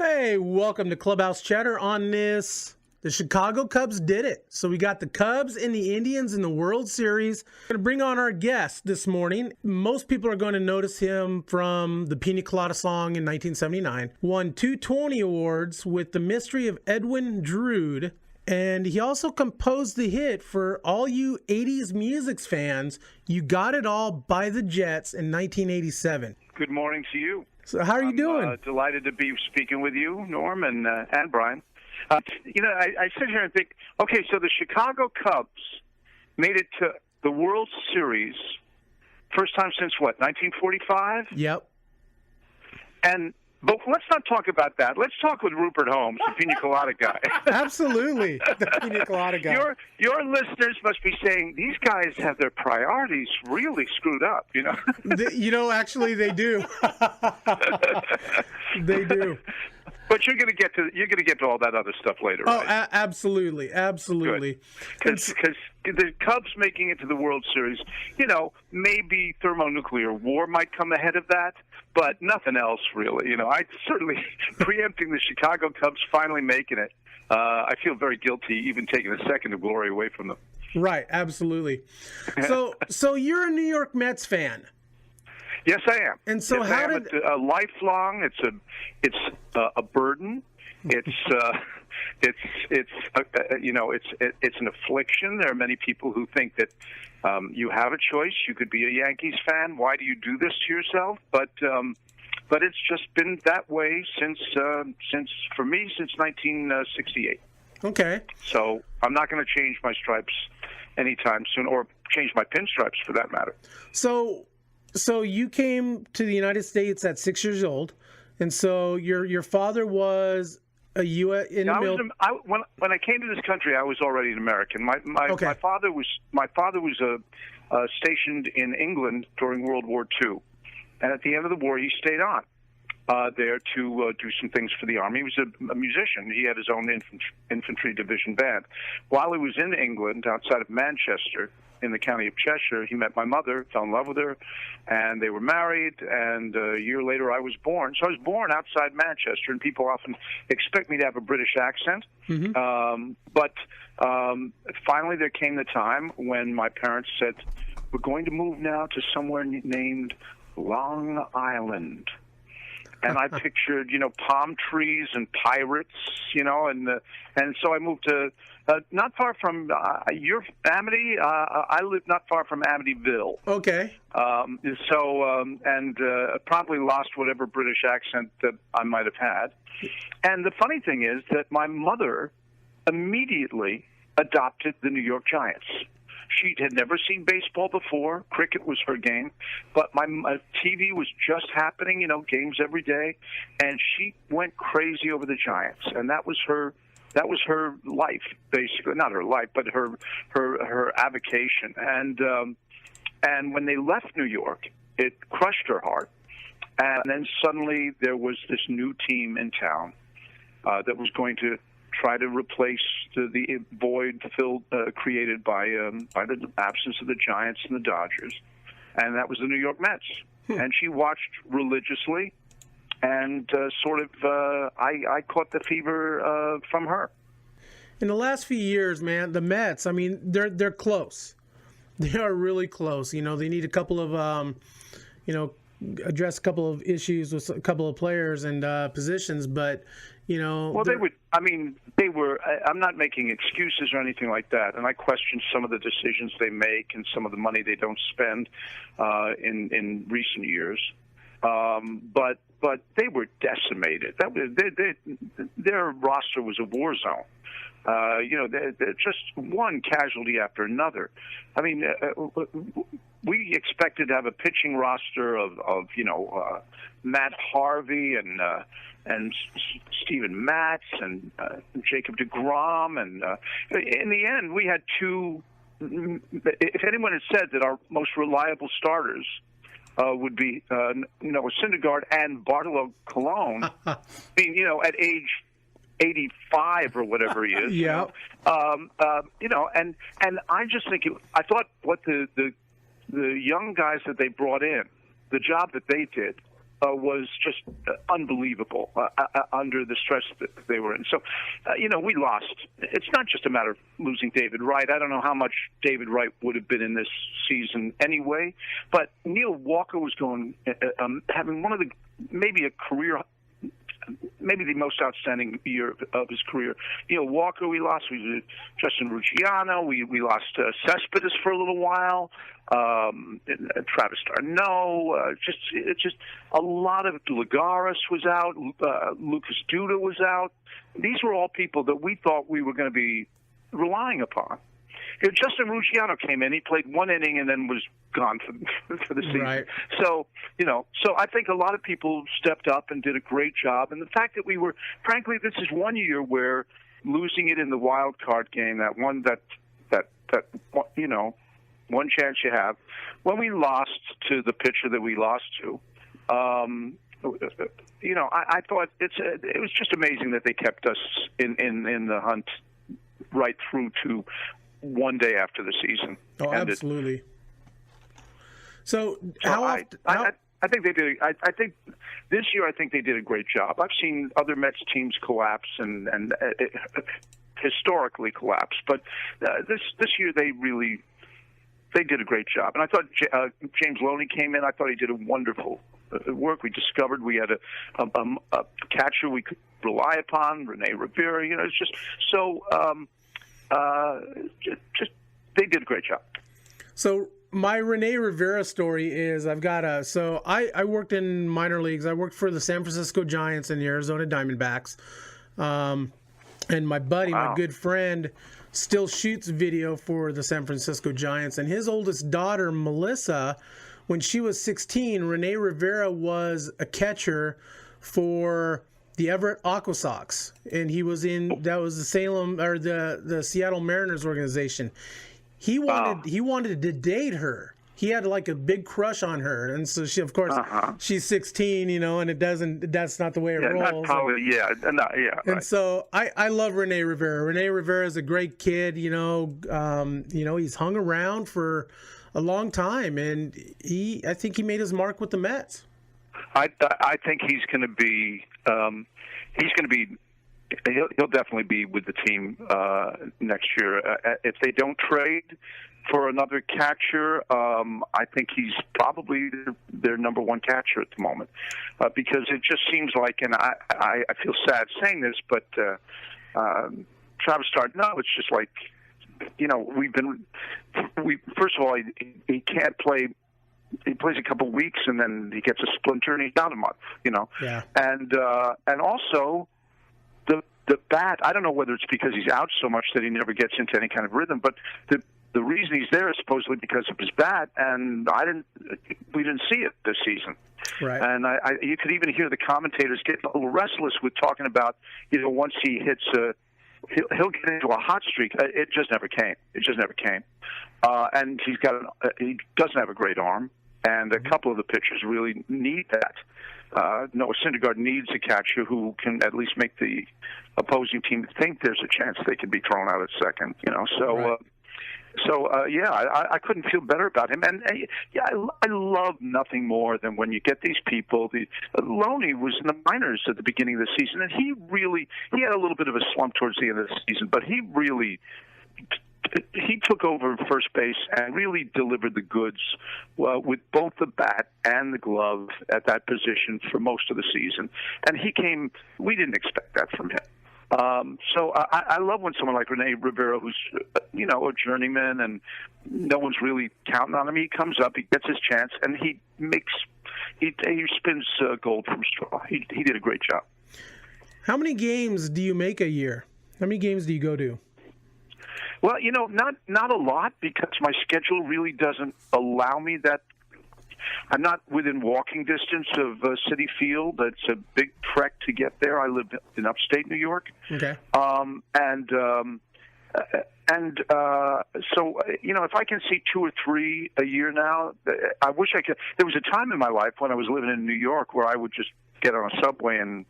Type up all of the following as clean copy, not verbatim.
Hey, welcome to Clubhouse Chatter on this. The Chicago Cubs did it. So we got the Cubs and the Indians in the World Series. We're going to bring on our guest this morning. Most people are going to notice him from the Pina Colada song in 1979. Won 2 Tony Awards with The Mystery of Edwin Drood. And he also composed the hit for all you 80s music fans, You Got It All by the Jets in 1987. Good morning to you. So how are you doing? Delighted to be speaking with you, Norm, and Brian. I sit here and think, okay, so the Chicago Cubs made it to the World Series first time since what, 1945? Yep. But let's not talk about that. Let's talk with Rupert Holmes, the Pina Colada guy. Absolutely, the Pina Colada guy. Your listeners must be saying, these guys have their priorities really screwed up, you know? Actually, they do. They do. But you're going to get to all that other stuff later, right? Oh, absolutely. Because the Cubs making it to the World Series, maybe thermonuclear war might come ahead of that, but nothing else really. I certainly preempting the Chicago Cubs finally making it. I feel very guilty even taking a second of glory away from them. Right, absolutely. So you're a New York Mets fan. Yes, I am. And so, how did a lifelong? It's a burden. It's an affliction. There are many people who think that you have a choice. You could be a Yankees fan. Why do you do this to yourself? But it's just been that way since 1968. Okay. So I'm not going to change my stripes anytime soon, or change my pinstripes for that matter. So you came to the United States at 6 years old, and so your father was a U.S. in the military. When I came to this country, I was already an American. My father was stationed in England during World War II, and at the end of the war, he stayed on there to do some things for the Army. He was a musician. He had his own infantry division band. While he was in England, outside of Manchester, in the county of Cheshire, he met my mother, fell in love with her, and they were married, and a year later I was born. So I was born outside Manchester, and people often expect me to have a British accent. Mm-hmm. But finally there came the time when my parents said, we're going to move now to somewhere named Long Island. And I pictured, palm trees and pirates, and so I moved to not far from your Amity. I live not far from Amityville. Okay. Probably lost whatever British accent that I might have had. And the funny thing is that my mother immediately adopted the New York Giants. She had never seen baseball before. Cricket was her game. But my TV was just happening, games every day. And she went crazy over the Giants. And that was her life, basically. Not her life, but her avocation. And when they left New York, it crushed her heart. And then suddenly there was this new team in town that was going to try to replace the void created by the absence of the Giants and the Dodgers, and that was the New York Mets. And she watched religiously, and I caught the fever from her. In the last few years, man, the Mets, I mean, they're close. They are really close. They need a couple of address a couple of issues with a couple of players and positions, but well, they were. I'm not making excuses or anything like that, and I question some of the decisions they make and some of the money they don't spend in recent years. But they were decimated. Their roster was a war zone. They're just one casualty after another. I mean, we expected to have a pitching roster of Matt Harvey and Steven Matz and Jacob deGrom, and in the end, we had two. If anyone had said that our most reliable starters would be Syndergaard and Bartolo Colon, at age 85 or whatever he is. Yeah. And I just think I thought what the young guys that they brought in, the job that they did was just unbelievable under the stress that they were in. So, we lost. It's not just a matter of losing David Wright. I don't know how much David Wright would have been in this season anyway, but Neil Walker was having one of the, maybe a career, maybe the most outstanding year of his career. Neil Walker, we lost. We Justin Rucciano. We lost Cespedes for a little while. Travis Darno. Just a lot of Lagares was out. Lucas Duda was out. These were all people that we thought we were going to be relying upon. Justin Rucciano came in. He played one inning and then was gone for the season. Right. So I think a lot of people stepped up and did a great job. And the fact that we were, frankly, this is one year where losing it in the wild card game, that one one chance you have, when we lost to the pitcher that we lost to, I thought it was just amazing that they kept us in the hunt right through to one day after the season. Oh, ended. Absolutely. So I think they did. I think this year, I think they did a great job. I've seen other Mets teams collapse and historically collapse, but this year they did a great job. And I thought James Loney came in. I thought he did a wonderful work. We discovered we had a catcher we could rely upon, Rene Rivera. It's just so. They did a great job. So my Rene Rivera story is I worked in minor leagues. I worked for the San Francisco Giants and the Arizona Diamondbacks. And my buddy, my good friend, still shoots video for the San Francisco Giants. And his oldest daughter, Melissa, when she was 16, Rene Rivera was a catcher for the Everett Aqua Sox, and he was that was the Salem or the Seattle Mariners organization. He wanted to date her. He had like a big crush on her, and so she, of course, she's 16, and that's not the way it rolls. Right. And so I love Rene Rivera. Rene Rivera is a great kid. He's hung around for a long time, and I think he made his mark with the Mets. I think he's going to be. He'll definitely be with the team next year. If they don't trade for another catcher, I think he's probably their number one catcher at the moment, because it just seems like, and I feel sad saying this, but Travis Darno, it's just like, first of all, he can't play. He plays a couple of weeks and then he gets a splinter and he's out a month, Yeah. And also the bat, I don't know whether it's because he's out so much that he never gets into any kind of rhythm, but the reason he's there is supposedly because of his bat, and we didn't see it this season. Right. And you could even hear the commentators getting a little restless with talking about, once he hits he'll get into a hot streak. It just never came. And he doesn't have a great arm, and a couple of the pitchers really need that. Noah Syndergaard needs a catcher who can at least make the opposing team think there's a chance they could be thrown out at second. Right. I couldn't feel better about him. And I love nothing more than when you get these people. Loney was in the minors at the beginning of the season, and he had a little bit of a slump towards the end of the season, but he took over first base and really delivered the goods with both the bat and the glove at that position for most of the season. And we didn't expect that from him. So I love when someone like Rene Rivera, who's, a journeyman and no one's really counting on him, he comes up, he gets his chance, and he spins gold from straw. He did a great job. How many games do you make a year? How many games do you go to? Well, not a lot, because my schedule really doesn't allow me that. I'm not within walking distance of Citi Field. It's a big trek to get there. I live in upstate New York. Okay. So if I can see 2 or 3 a year now, I wish I could. There was a time in my life when I was living in New York where I would just get on a subway and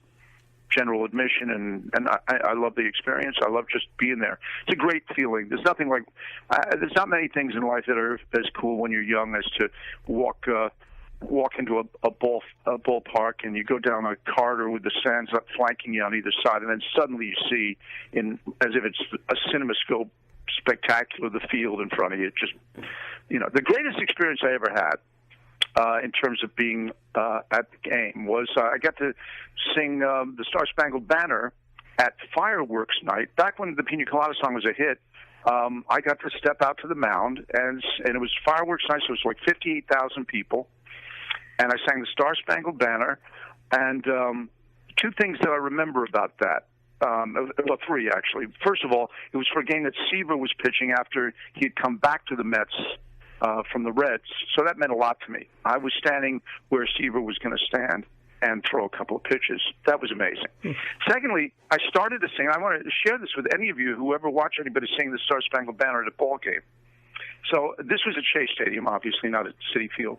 general admission, and I love the experience. I love just being there. It's a great feeling. There's nothing like there's not many things in life that are as cool when you're young as to walk walk into a ballpark and you go down a corridor with the stands up flanking you on either side, and then suddenly you see, as if it's a cinemascope spectacular, the field in front of you. Just, the greatest experience I ever had in terms of being at the game was I got to sing the Star Spangled Banner at fireworks night. Back when the Pina Colada song was a hit, I got to step out to the mound, and it was fireworks night, so it was like 58,000 people, and I sang the Star Spangled Banner, and two things that I remember about that. Well, three, actually. First of all, it was for a game that Seaver was pitching after he had come back to the Mets from the Reds, so that meant a lot to me. I was standing where Seaver was going to stand and throw a couple of pitches. That was amazing. Secondly, I started to sing. I want to share this with any of you who ever watch anybody sing the Star Spangled Banner at a ball game. So this was at Shea Stadium, obviously, not at Citi Field.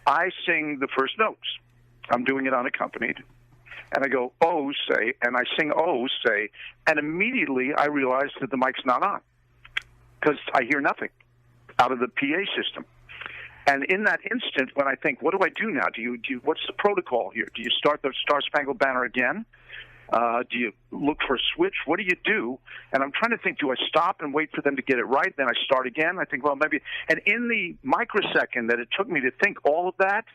I sing the first notes. I'm doing it unaccompanied. And I go, oh, say, and I sing, oh, say, and immediately I realize that the mic's not on because I hear nothing out of the PA system. And in that instant, when I think, what do I do now? What's the protocol here? Do you start the Star Spangled Banner again? Do you look for a switch? What do you do? And I'm trying to think, do I stop and wait for them to get it right? Then I start again. I think, well, maybe. And in the microsecond that it took me to think all of that,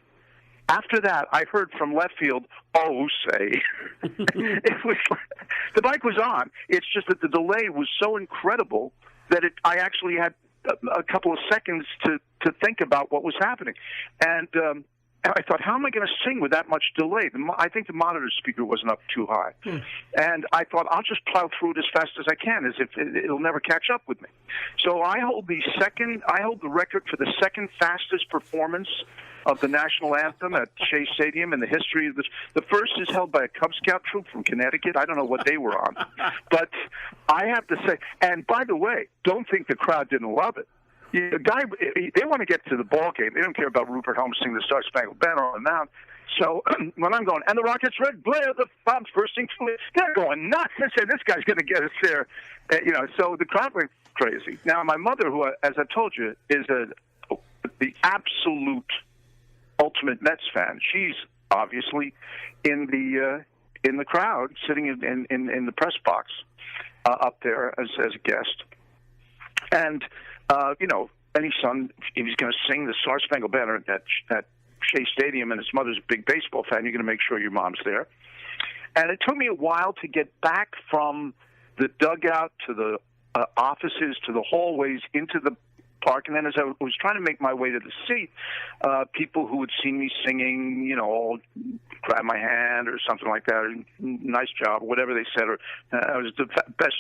after that, I heard from left field, oh, say. It was, the mic was on. It's just that the delay was so incredible that I actually had a couple of seconds to think about what was happening. And I thought, how am I going to sing with that much delay? I think the monitor speaker wasn't up too high. And I thought, I'll just plow through it as fast as I can, as if it'll never catch up with me. So I hold the record for the second fastest performance of the national anthem at Shea Stadium in the history of this. The first is held by a Cub Scout troop from Connecticut. I don't know what they were on. But I have to say, and by the way, don't think the crowd didn't love it. The guy, they want to get to the ball game. They don't care about Rupert Holmes singing the Star Spangled Banner on the mound. So when I'm going, and the Rockets red glare, the bombs bursting through, they're going nuts. They say, this guy's going to get us there. So the crowd went crazy. Now, my mother, who, as I told you, is the absolute ultimate Mets fan. She's obviously in the crowd, sitting in the press box up there as a guest. And any son, if he's going to sing the Star Spangled Banner at Shea Stadium, and his mother's a big baseball fan, you're going to make sure your mom's there. And it took me a while to get back from the dugout to the offices to the hallways into the park. And then as I was trying to make my way to the seat, people who had seen me singing, all grab my hand or something like that, or nice job, or whatever they said, or I was the best,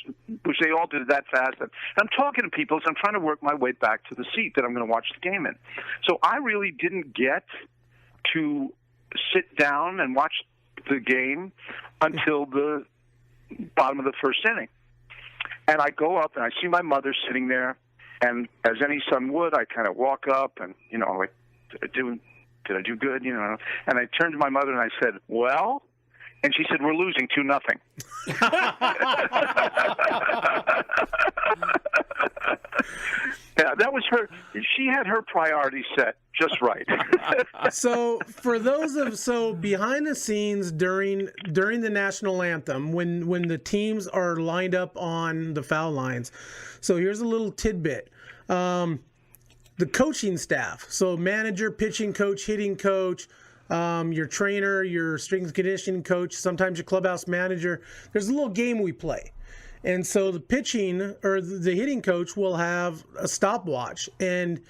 which they all did that fast. And I'm talking to people as I'm trying to work my way back to the seat that I'm going to watch the game in. So I really didn't get to sit down and watch the game until the bottom of the first inning. And I go up and I see my mother sitting there. And as any son would, I kind of walk up and, like, did I do good? And I turned to my mother and I said, well? And she said, we're losing 2-0. Yeah, that was her. She had her priorities set just right. So behind the scenes during the national anthem, when the teams are lined up on the foul lines, so here's a little tidbit. The coaching staff, so manager, pitching coach, hitting coach, your trainer, your strength and conditioning coach, sometimes your clubhouse manager, there's a little game we play. And so the pitching or the hitting coach will have a stopwatch, and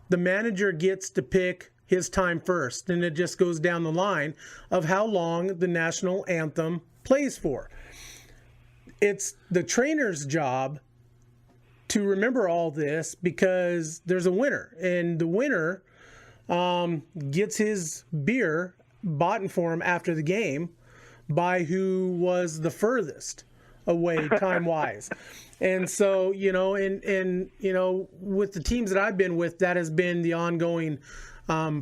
the manager gets to pick his time first. And it just goes down the line of how long the national anthem plays for. It's the trainer's job to remember all this because there's a winner, and the winner gets his beer bought for him after the game by who was the furthest away time-wise. And so, with the teams that I've been with, that has been the ongoing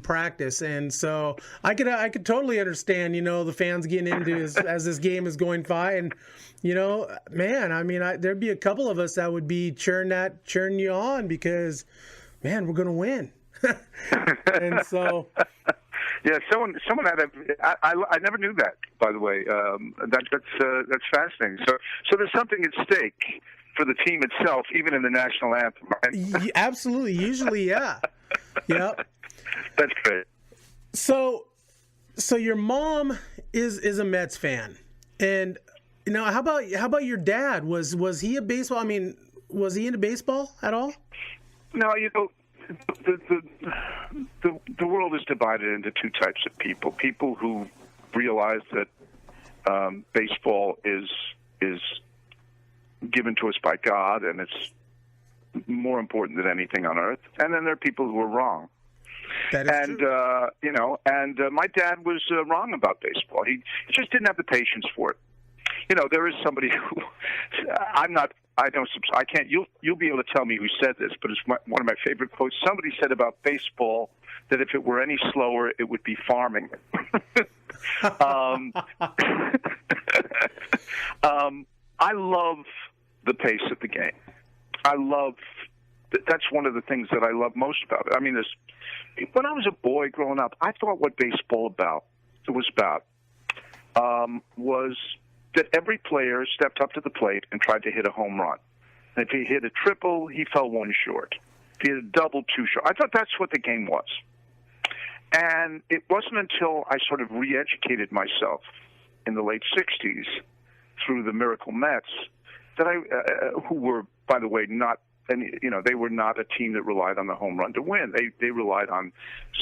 practice. And so I could totally understand, the fans getting into as this game is going by. And, there'd be a couple of us that would be cheering you on because, man, we're going to win. And so Yeah, someone had I never knew that, by the way. That's fascinating. So there's something at stake for the team itself, even in the national anthem, right? Absolutely. Usually, yeah. Yep. That's great. So your mom is a Mets fan, and how about your dad? Was he a baseball? I mean, was he into baseball at all? No, the world is divided into two types of people: people who realize that baseball is given to us by God, and it's more important than anything on earth. And then there are people who are wrong. That is true. My dad was wrong about baseball. He just didn't have the patience for it. There is somebody who I can't. You'll be able to tell me who said this, but it's one of my favorite quotes. Somebody said about baseball that if it were any slower, it would be farming. I love the pace of the game. That's one of the things that I love most about it. I mean, when I was a boy growing up, I thought what baseball was that every player stepped up to the plate and tried to hit a home run. And if he hit a triple, he fell one short. If he hit a double, two short. I thought that's what the game was. And it wasn't until I sort of re-educated myself in the late 60s through the Miracle Mets that who were, by the way, they were not a team that relied on the home run to win. They relied on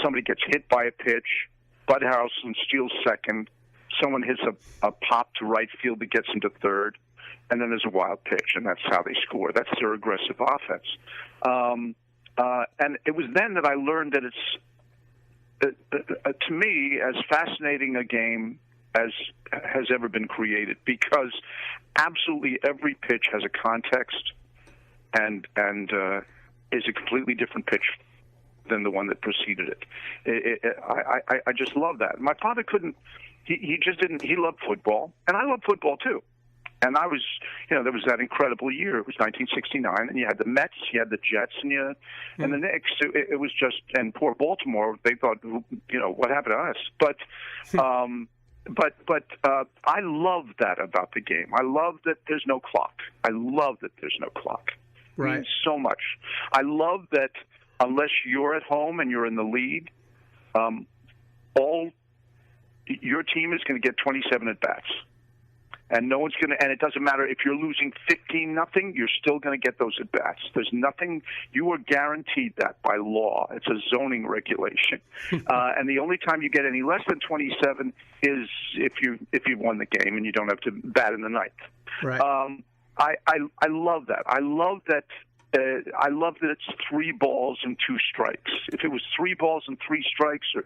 somebody gets hit by a pitch, Bud Harrelson steals second, someone hits a pop to right field that gets into third, and then there's a wild pitch, and that's how they score. That's their aggressive offense. And it was then that I learned that it's, to me, as fascinating a game as has ever been created, because absolutely every pitch has a context and is a completely different pitch than the one that preceded it. I just love that. My father couldn't. He just didn't. He loved football, and I love football too. And I was, there was that incredible year. It was 1969, and you had the Mets, you had the Jets, and the Knicks. It was just, and poor Baltimore. They thought, what happened to us? But I love that about the game. I love that there's no clock. I love that there's no clock. Right. It means so much. I love that unless you're at home and you're in the lead, your team is going to get 27 at bats, and no one's going to. And it doesn't matter if you're losing 15-0, you're still going to get those at bats. There's nothing. You are guaranteed that by law. It's a zoning regulation, and the only time you get any less than 27 is if you've won the game and you don't have to bat in the ninth. Right. I love that. I love that. I love that it's 3 balls and 2 strikes. If it was 3 balls and 3 strikes, or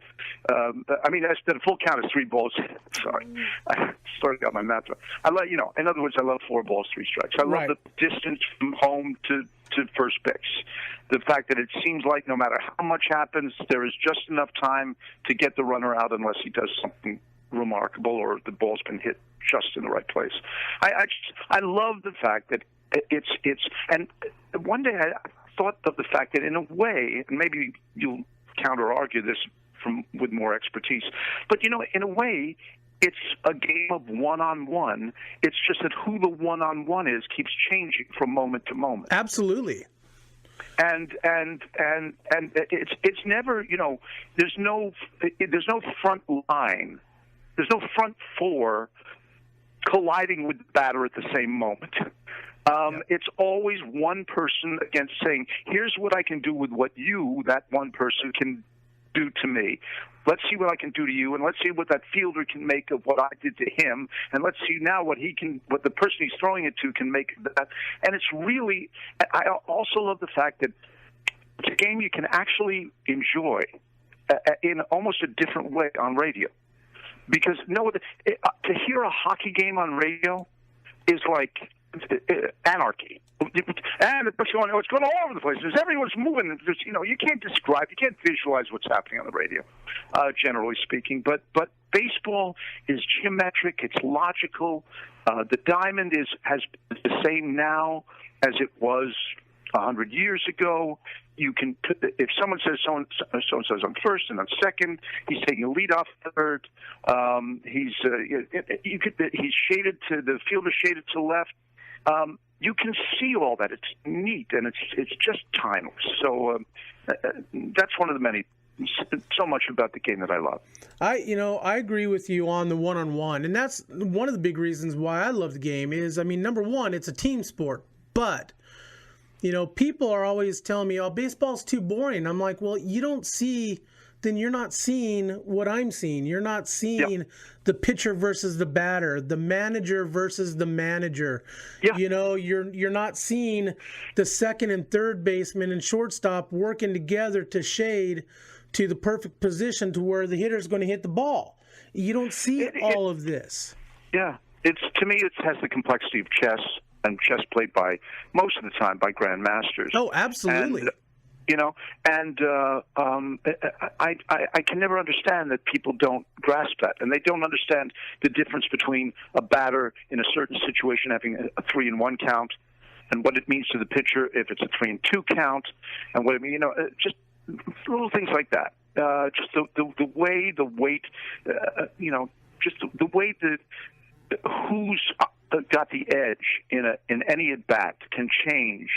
that's the full count is 3 balls. Sorry, I started out my math. I love, in other words, I love 4 balls, 3 strikes. I love the distance from home to first base. The fact that it seems like no matter how much happens, there is just enough time to get the runner out unless he does something remarkable or the ball's been hit just in the right place. I love the fact that it's and one day I thought of the fact that in a way, and maybe you'll counter-argue this with more expertise, but in a way, it's a game of one-on-one. It's just that who the one-on-one is keeps changing from moment to moment. Absolutely. And it's never, there's no front line. There's no front 4 colliding with the batter at the same moment. It's always one person against saying, here's what I can do with what that one person can do to me. Let's see what I can do to you, and let's see what that fielder can make of what I did to him, and let's see now what the person he's throwing it to can make of that. And it's really, I also love the fact that it's a game you can actually enjoy in almost a different way on radio. Because to hear a hockey game on radio is like anarchy, and it's going all over the place. Everyone's moving. You can't describe, you can't visualize what's happening on the radio, generally speaking. But baseball is geometric. It's logical. The diamond has the same now as it was 100 years ago. You can put, if someone says someone says on first and on second, he's taking a lead off third. He's shaded to the field is shaded to the left. You can see all that. It's neat and it's just timeless. So that's one of the many. So much about the game that I love. I agree with you on the one-on-one, and that's one of the big reasons why I love the game is, number one, it's a team sport, but, people are always telling me, oh, baseball's too boring. I'm like, well, you don't see, then you're not seeing what I'm seeing. You're not seeing the pitcher versus the batter, the manager versus the manager. Yeah. You're not seeing the second and third baseman and shortstop working together to shade to the perfect position to where the hitter's going to hit the ball. You don't see all of this. Yeah. To me, it has the complexity of chess, and chess played by, most of the time, by grandmasters. Oh, absolutely. And, I can never understand that people don't grasp that, and they don't understand the difference between a batter in a certain situation having a 3-1 count, and what it means to the pitcher if it's a 3-2 count, and what it means, just little things like that. Just the way the weight, just the way that who's got the edge in any at bat can change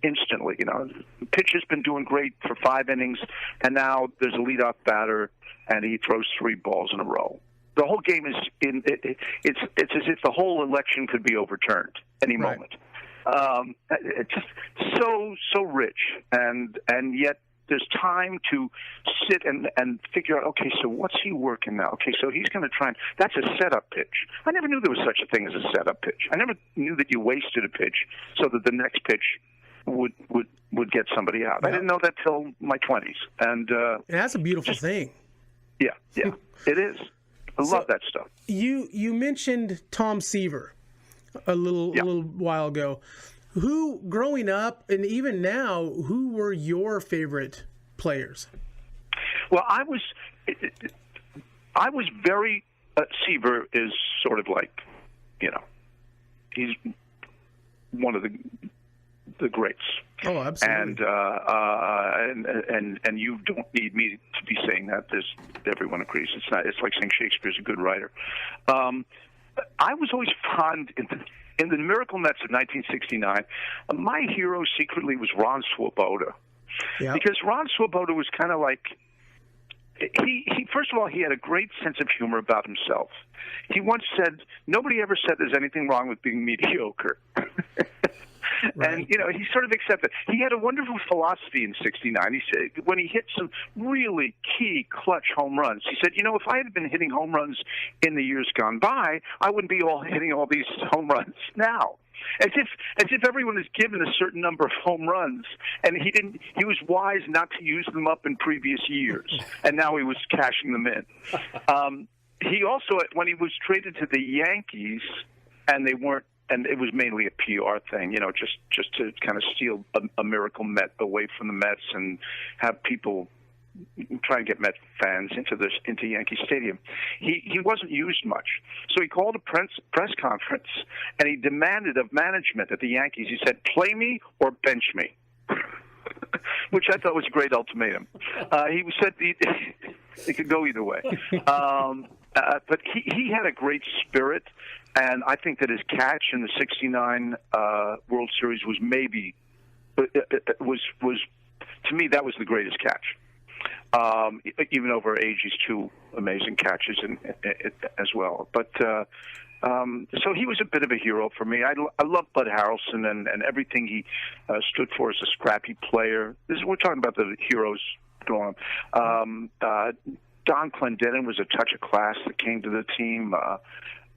instantly. The pitch has been doing great for 5 innings, and now there's a leadoff batter, and he throws 3 balls in a row. The whole game is it's as if the whole election could be overturned any moment. It's just so rich, and yet there's time to sit and figure out, okay, so what's he working now? Okay, so he's going to try and – that's a setup pitch. I never knew there was such a thing as a setup pitch. I never knew that you wasted a pitch so that the next pitch would get somebody out. Yeah. I didn't know that till my 20s. And that's a beautiful thing. Yeah, it is. I love that stuff. You mentioned Tom Seaver a little while ago. Who, growing up and even now, who were your favorite players? Well, I was very Seaver is sort of like, he's one of the greats. Oh, absolutely. And you don't need me to be saying that. Everyone agrees. It's like saying Shakespeare's a good writer. I was always fond in the Miracle Mets of 1969. My hero secretly was Ron Swoboda, because Ron Swoboda was kind of like he. First of all, he had a great sense of humor about himself. He once said, "Nobody ever said there's anything wrong with being mediocre." Right. And, he sort of accepted. He had a wonderful philosophy in 69. He said, when he hit some really key clutch home runs, he said, if I had been hitting home runs in the years gone by, I wouldn't be hitting all these home runs now. As if everyone is given a certain number of home runs, and he was wise not to use them up in previous years, and now he was cashing them in. He also, when he was traded to the Yankees, and it was mainly a PR thing, just to kind of steal a Miracle Met away from the Mets and have people try and get Met fans into Yankee Stadium. He wasn't used much, so he called a press conference and he demanded of management at the Yankees. He said, "Play me or bench me," which I thought was a great ultimatum. He said it could go either way. But he had a great spirit, and I think that his catch in the '69 World Series was to me, that was the greatest catch. Even over age, he's 2 amazing catches as well. But so he was a bit of a hero for me. I love Bud Harrelson and everything he stood for as a scrappy player. We're talking about the heroes growing up. Don Clendenin was a touch of class that came to the team.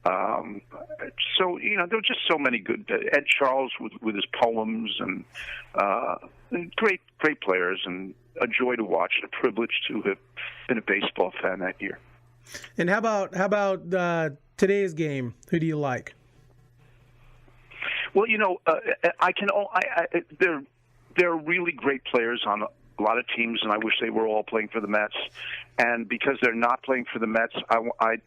So, there were just so many good. Ed Charles with his poems and great players, and a joy to watch, and a privilege to have been a baseball fan that year. And how about today's game? Who do you like? Well, there are really great players on a lot of teams, and I wish they were all playing for the Mets. And because they're not playing for the Mets, I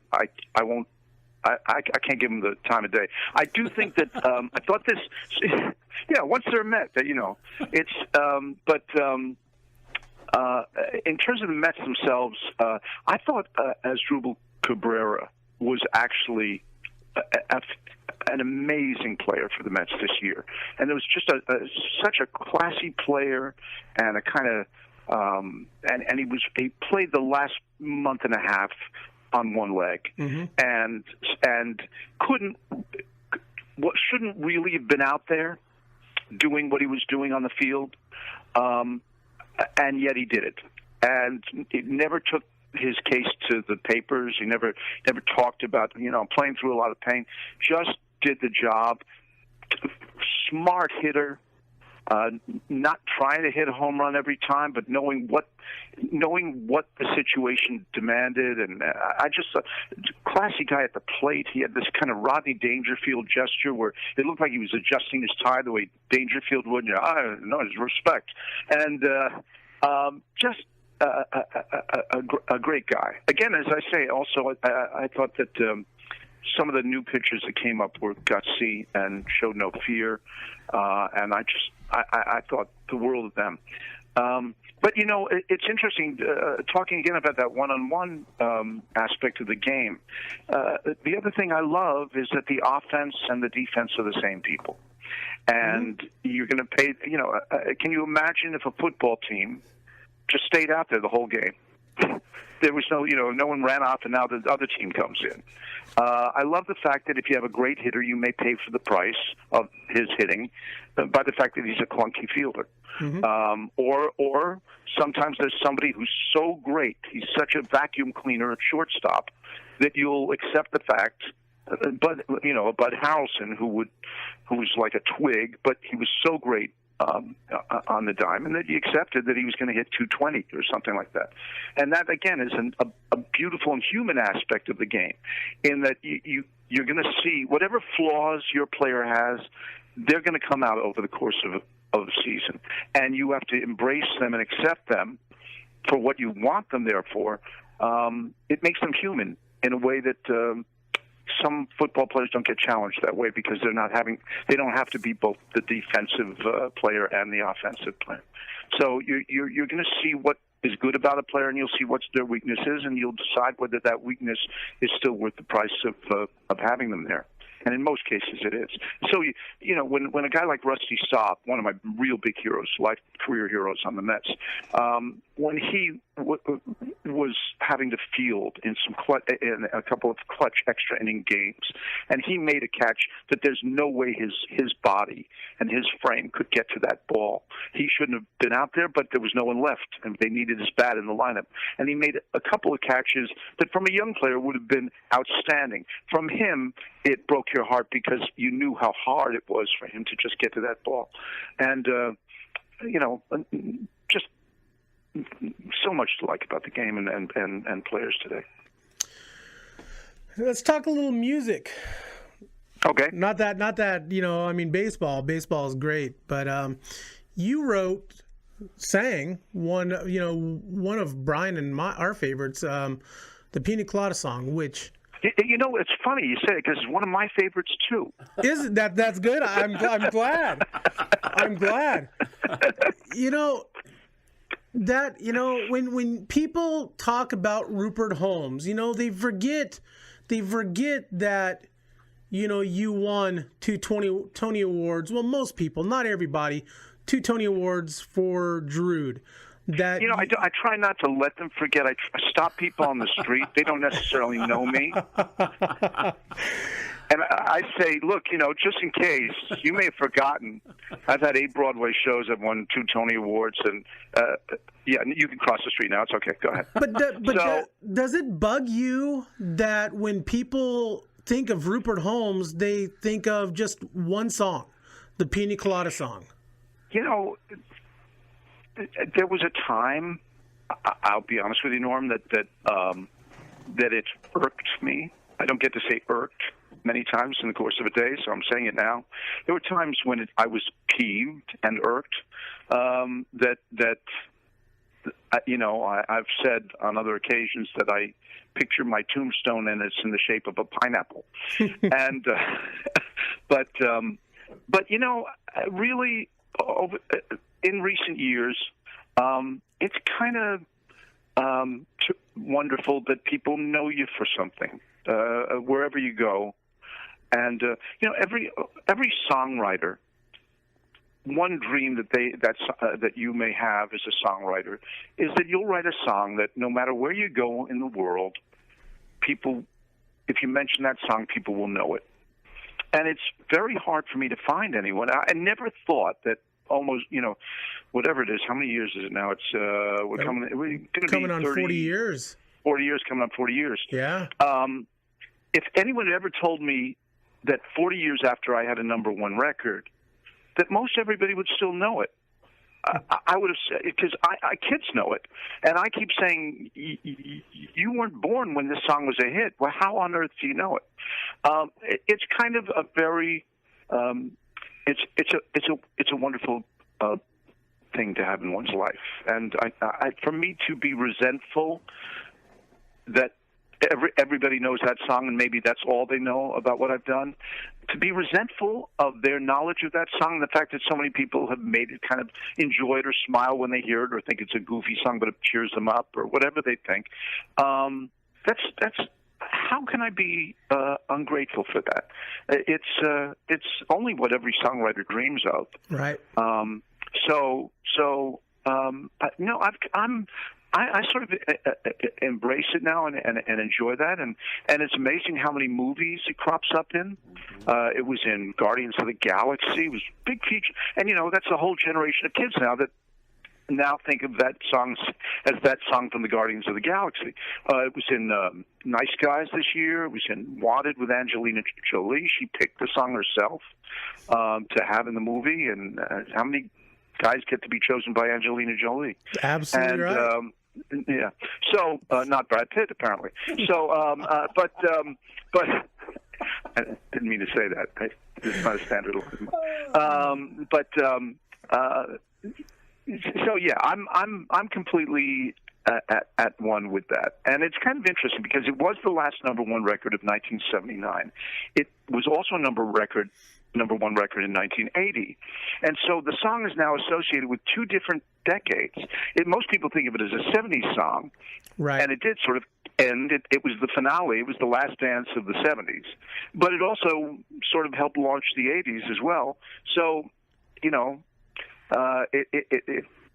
can't give them the time of day. I do think that I thought this. Yeah, once they're met, it's. In terms of the Mets themselves, I thought Asdrubal Cabrera was actually an amazing player for the Mets this year, and it was just such a classy player, and a kind of and he played the last month and a half on one leg, and shouldn't really have been out there doing what he was doing on the field, and yet he did it, and it never took his case to the papers. He never talked about playing through a lot of pain. Just did the job. Smart hitter, not trying to hit a home run every time, but knowing what the situation demanded. And I just classy guy at the plate. He had this kind of Rodney Dangerfield gesture where it looked like he was adjusting his tie the way Dangerfield would. I know his respect, and just. A great guy. Again, as I say, also I thought that some of the new pitchers that came up were gutsy and showed no fear, and I thought the world of them. But it's interesting talking again about that one-on-one aspect of the game. The other thing I love is that the offense and the defense are the same people, and you're going to pay. Can you imagine if a football team just stayed out there the whole game? There was no one ran off, and now the other team comes in. I love the fact that if you have a great hitter, you may pay for the price of his hitting by the fact that he's a clunky fielder. Or sometimes there's somebody who's so great, he's such a vacuum cleaner at shortstop, that you'll accept the fact. Bud Harrelson, who was like a twig, but he was so great on the dime, and that he accepted that he was going to hit 220 or something like that. And that, again, is a beautiful and human aspect of the game, in that you're going to see whatever flaws your player has, they're going to come out over the course of the season. And you have to embrace them and accept them for what you want them there for. It makes them human in a way that some football players don't get challenged that way, because they don't have to be both the defensive player and the offensive player. So you're going to see what is good about a player, and you'll see what their weakness is, and you'll decide whether that weakness is still worth the price of having them there. And in most cases, it is. So, when a guy like Rusty Staub, one of my real big heroes, career heroes on the Mets, when he was having to field in a couple of clutch extra inning games, and he made a catch that there's no way his body and his frame could get to that ball. He shouldn't have been out there, but there was no one left, and they needed his bat in the lineup. And he made a couple of catches that from a young player would have been outstanding. From him, it broke your heart, because you knew how hard it was for him to just get to that ball. And, just so much to like about the game and players today. Let's talk a little music. Okay. Not that, baseball is great, but you sang one of Brian and our favorites, the Pina Colada song, which... It's funny you say it, because it's one of my favorites too. Isn't that? That's good. I'm glad. I'm glad. When people talk about Rupert Holmes, they forget that you won 2 Tony Awards. Well, most people, not everybody, 2 Tony Awards for Drood. I try not to let them forget. I stop people on the street. They don't necessarily know me. And I say, look, just in case, you may have forgotten, I've had 8 Broadway shows. I've won 2 Tony Awards. And, you can cross the street now. It's okay. Go ahead. But does it bug you that when people think of Rupert Holmes, they think of just one song, the Pina Colada song? There was a time, I'll be honest with you, Norm, that it irked me. I don't get to say irked many times in the course of a day, so I'm saying it now. There were times when I was peeved and irked. I've said on other occasions that I picture my tombstone and it's in the shape of a pineapple. And But really, in recent years, it's kind of wonderful that people know you for something wherever you go, and every songwriter. One dream that you may have as a songwriter is that you'll write a song that no matter where you go in the world, people, if you mention that song, people will know it. And it's very hard for me to find anyone. I never thought that almost, whatever it is, how many years is it now? It's we're coming on 40 years. 40 years, coming on 40 years. Yeah. If anyone had ever told me that 40 years after I had a number one record, that most everybody would still know it. I would have said, because kids know it. And I keep saying, you weren't born when this song was a hit. Well, how on earth do you know it? It's kind of a very, it's a wonderful thing to have in one's life. And for me to be resentful that everybody knows that song, and maybe that's all they know about what I've done. To be resentful of their knowledge of that song, the fact that so many people have made it kind of enjoy it or smile when they hear it, or think it's a goofy song, but it cheers them up, or whatever they think. That's how can I be ungrateful for that? It's only what every songwriter dreams of. Right. I sort of embrace it now and enjoy that, and it's amazing how many movies it crops up in. It was in Guardians of the Galaxy. It was a big feature, and that's a whole generation of kids now that now think of that song as that song from the Guardians of the Galaxy. It was in Nice Guys this year. It was in Wanted with Angelina Jolie. She picked the song herself to have in the movie, and how many guys get to be chosen by Angelina Jolie? Absolutely right. Yeah. So, not Brad Pitt, apparently. So, but I didn't mean to say that. It's not a standard line. So yeah, I'm completely at one with that, and it's kind of interesting because it was the last number one record of 1979. It was also a number one record in 1980. And so the song is now associated with two different decades. Most people think of it as a 70s song. Right. And it did sort of end. It was the finale. It was the last dance of the 70s. But it also sort of helped launch the 80s as well. So, it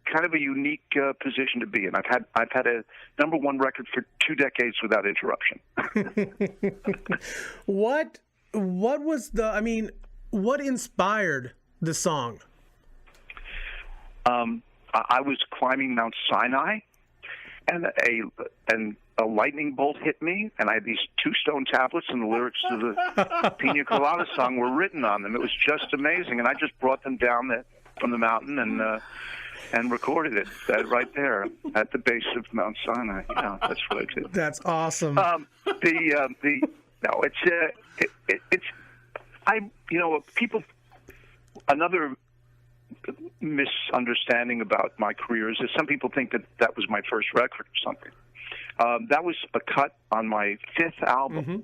kind of a unique position to be in. I've had a number one record for 2 decades without interruption. What was what inspired the song? I was climbing Mount Sinai, and a lightning bolt hit me, and I had these 2 stone tablets, and the lyrics to the Pina Colada song were written on them. It was just amazing, and I just brought them down from the mountain and recorded it right there at the base of Mount Sinai. That's what I did. That's awesome. Another misunderstanding about my career is that some people think that was my first record or something. That was a cut on my 5th album. Mm-hmm.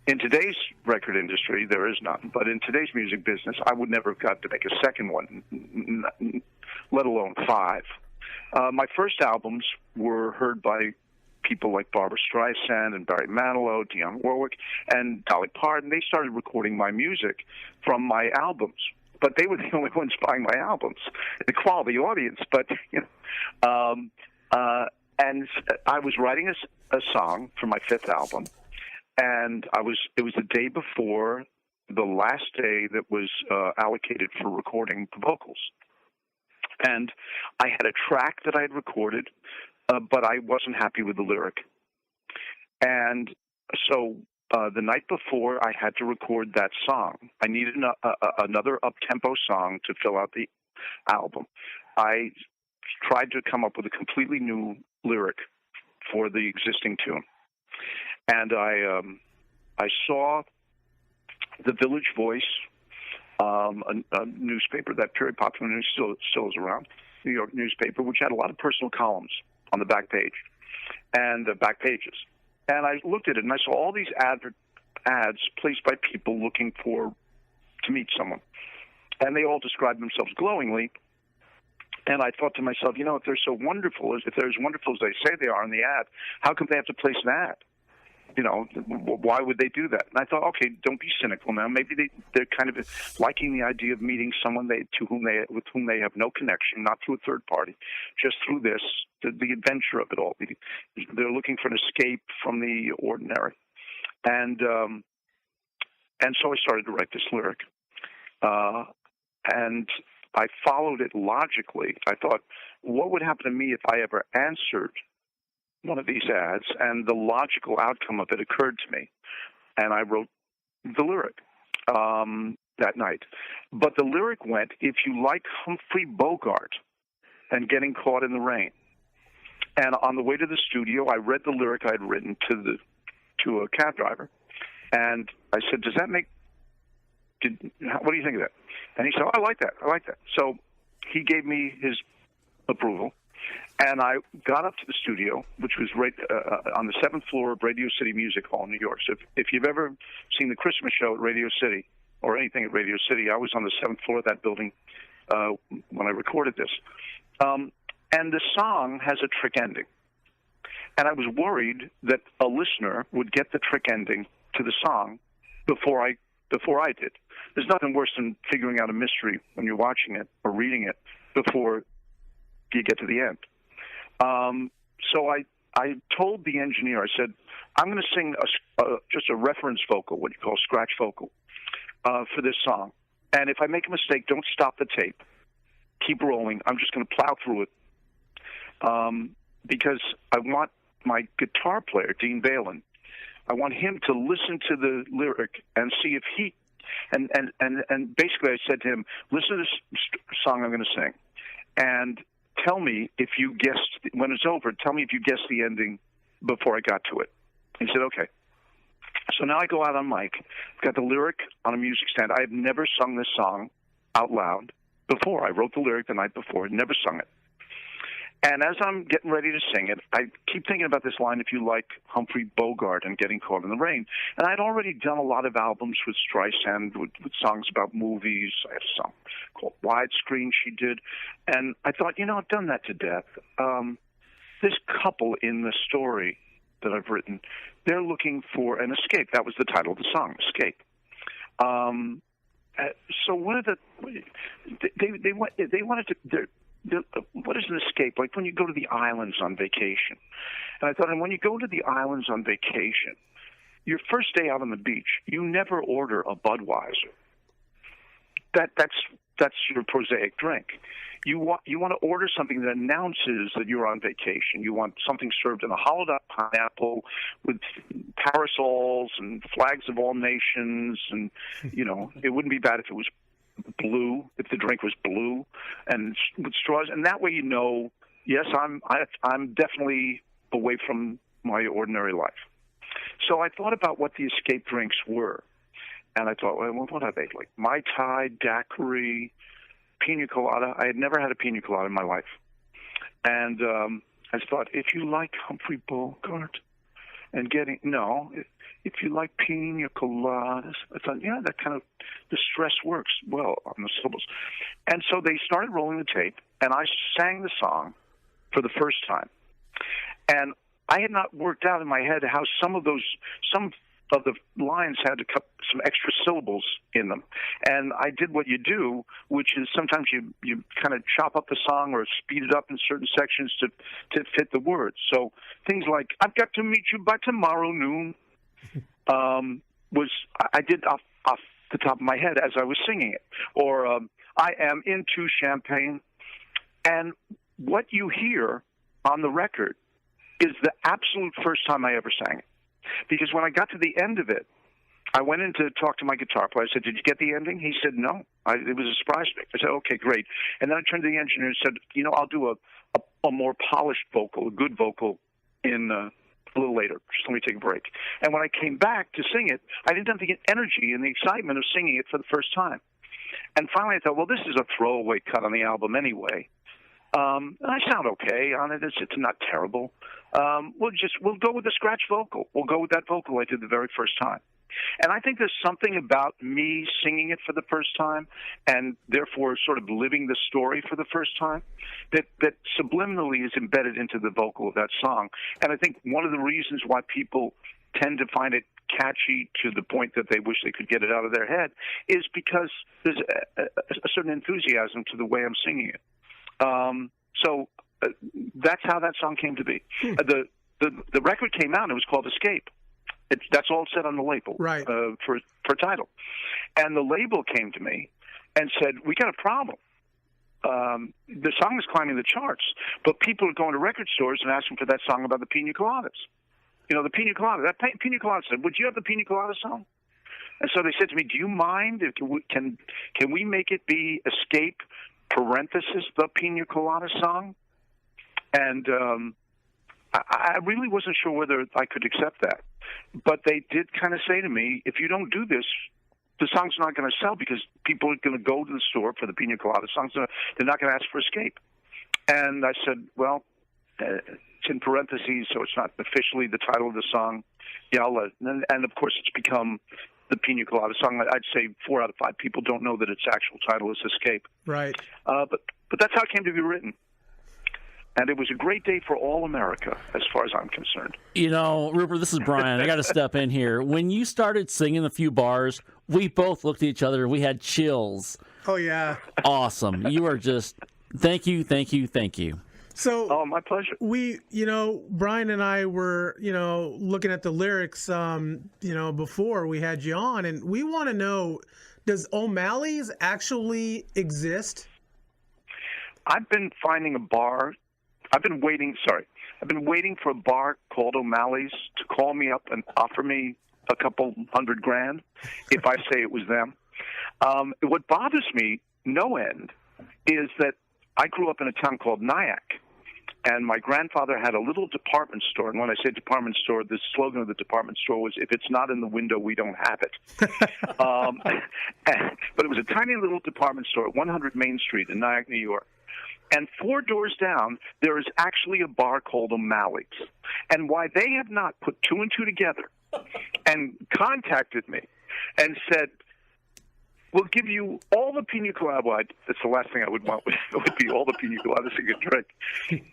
In today's record industry, there is none. But in today's music business, I would never have got to make a second one, let alone 5. My first albums were heard by people like Barbra Streisand and Barry Manilow, Dionne Warwick, and Dolly Parton. They started recording my music from my albums, but they were the only ones buying my albums. The quality audience, but and I was writing a song for my 5th album, and it was the day before the last day that was allocated for recording the vocals, and I had a track that I had recorded. But I wasn't happy with the lyric. And so the night before, I had to record that song. I needed another up-tempo song to fill out the album. I tried to come up with a completely new lyric for the existing tune. And I saw the Village Voice, a newspaper, that very popular news, still is around, New York newspaper, which had a lot of personal columns on the back page and the back pages. And I looked at it, and I saw all these ads placed by people looking to meet someone. and they all described themselves glowingly. And I thought to myself, if they're so wonderful, if they're as wonderful as they say they are in the ad, how come they have to place an ad? Why would they do that? And I thought, okay, don't be cynical now. Maybe they're kind of liking the idea of meeting someone with whom they have no connection, not through a third party, just through the adventure of it all. They're looking for an escape from the ordinary. And so I started to write this lyric. And I followed it logically. I thought, what would happen to me if I ever answered one of these ads? And the logical outcome of it occurred to me. And I wrote the lyric that night. But the lyric went, if you like Humphrey Bogart and Getting Caught in the Rain. And on the way to the studio, I read the lyric I'd written to a cab driver. And I said, what do you think of that? And he said, I like that. So he gave me his approval. And I got up to the studio, which was right on the 7th floor of Radio City Music Hall in New York. So if you've ever seen the Christmas show at Radio City or anything at Radio City, I was on the 7th floor of that building when I recorded this. And the song has a trick ending. And I was worried that a listener would get the trick ending to the song before I did. There's nothing worse than figuring out a mystery when you're watching it or reading it before you get to the end. So I told the engineer, I said, I'm going to sing just a reference vocal, what you call scratch vocal, for this song. And if I make a mistake, don't stop the tape. Keep rolling. I'm just going to plow through it. Because I want my guitar player, Dean Balin, I want him to listen to the lyric and see if he, and basically I said to him, listen to this song I'm going to sing, and tell me if you guessed, when it's over, tell me if you guessed the ending before I got to it. He said, okay. So now I go out on mic, got the lyric on a music stand. I have never sung this song out loud before. I wrote the lyric the night before, never sung it. And as I'm getting ready to sing it, I keep thinking about this line, if you like Humphrey Bogart and Getting Caught in the Rain. And I'd already done a lot of albums with Streisand, with songs about movies. I have a song called Widescreen she did. And I thought, I've done that to death. This couple in the story that I've written, they're looking for an escape. That was the title of the song, Escape. So one of they wanted to... what is an escape? Like when you go to the islands on vacation. And I thought, and when you go to the islands on vacation, your first day out on the beach, you never order a Budweiser. That's your prosaic drink. You want to order something that announces that you're on vacation. You want something served in a hollowed out pineapple with parasols and flags of all nations, and it wouldn't be bad if it was blue, if the drink was blue and with straws, and that way yes, I'm definitely away from my ordinary life. So I thought about what the escape drinks were, and I thought, well, what are they, like Mai Tai, daiquiri, Pina Colada? I had never had a Pina Colada in my life, and I thought, if you like Humphrey Bogart and if you like Pina Coladas, I thought, that kind of, the stress works well on the syllables. And so they started rolling the tape, and I sang the song for the first time. And I had not worked out in my head how some of the lines had to cut some extra syllables in them. And I did what you do, which is sometimes you kind of chop up the song or speed it up in certain sections to fit the words. So things like, I've got to meet you by tomorrow noon, I did off the top of my head as I was singing it. Or I am into champagne. And what you hear on the record is the absolute first time I ever sang it. Because when I got to the end of it, I went in to talk to my guitar player. I said, did you get the ending? He said, no. It was a surprise to me. I said, okay, great. And then I turned to the engineer and said, I'll do a more polished vocal, a good vocal in a little later. Just let me take a break. And when I came back to sing it, I didn't have the energy and the excitement of singing it for the first time. And finally I thought, well, this is a throwaway cut on the album anyway. And I sound okay on it. It's not terrible. We'll go with the scratch vocal. We'll go with that vocal I did the very first time. And I think there's something about me singing it for the first time and therefore sort of living the story for the first time that subliminally is embedded into the vocal of that song. And I think one of the reasons why people tend to find it catchy to the point that they wish they could get it out of their head is because there's a certain enthusiasm to the way I'm singing it. So that's how that song came to be. The record came out and it was called Escape. That's all it said on the label, right? For title. And the label came to me and said, "We got a problem. The song is climbing the charts, but people are going to record stores and asking for that song about the Pina Coladas. You know, the Pina Colada. That Pina Colada said, would you have the Pina Colada song?" And so they said to me, "Do you mind? Can we make it be Escape, parenthesis, the Pina Colada song?" And I really wasn't sure whether I could accept that. But they did kind of say to me, if you don't do this, the song's not going to sell because people are going to go to the store for the Pina Colada songs. They're not going to ask for Escape. And I said, well, it's in parentheses, so it's not officially the title of the song. Yeah, I'll let. And of course, it's become the Pina Colada song. I'd say 4 out of 5 people don't know that its actual title is Escape. Right. But that's how it came to be written. And it was a great day for all America, as far as I'm concerned. You know, Rupert, this is Brian. I got to step in here. When you started singing a few bars, we both looked at each other. We had chills. Oh, yeah. Awesome. You are just, thank you. So, oh, my pleasure. We, Brian and I were, looking at the lyrics, before we had you on, and we want to know, does O'Malley's actually exist? I've been finding a bar. I've been waiting for a bar called O'Malley's to call me up and offer me a couple $100,000 if I say it was them. What bothers me no end is that I grew up in a town called Nyack, and my grandfather had a little department store. And when I say department store, the slogan of the department store was, "If it's not in the window, we don't have it." But it was a tiny little department store at 100 Main Street in Nyack, New York. And 4 doors down, there is actually a bar called O'Malley's. And why they have not put 2 and 2 together and contacted me and said, "We'll give you all the Pina Colada." Well, that's the last thing I would want would be all the Pina Coladas you could drink.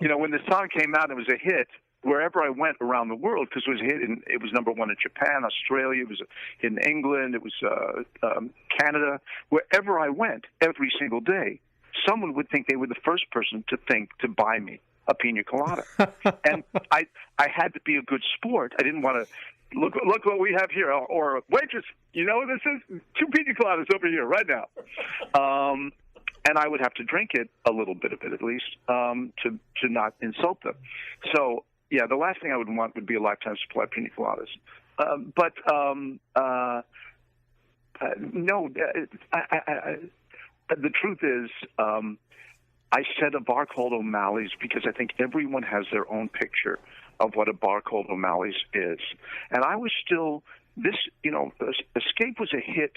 When the song came out, it was a hit wherever I went around the world because it was a hit. It was number 1 in Japan, Australia. It was in England. It was Canada. Wherever I went, every single day, someone would think they were the first person to buy me a Pina Colada. And I had to be a good sport. I didn't want to look what we have here, or waitress, this is 2 Pina Coladas over here right now. And I would have to drink it, a little bit of it at least, to not insult them. So yeah, the last thing I would want would be a lifetime supply of Pina Coladas. No, the truth is, I said a bar called O'Malley's because I think everyone has their own picture of what a bar called O'Malley's is. And I was still, Escape was a hit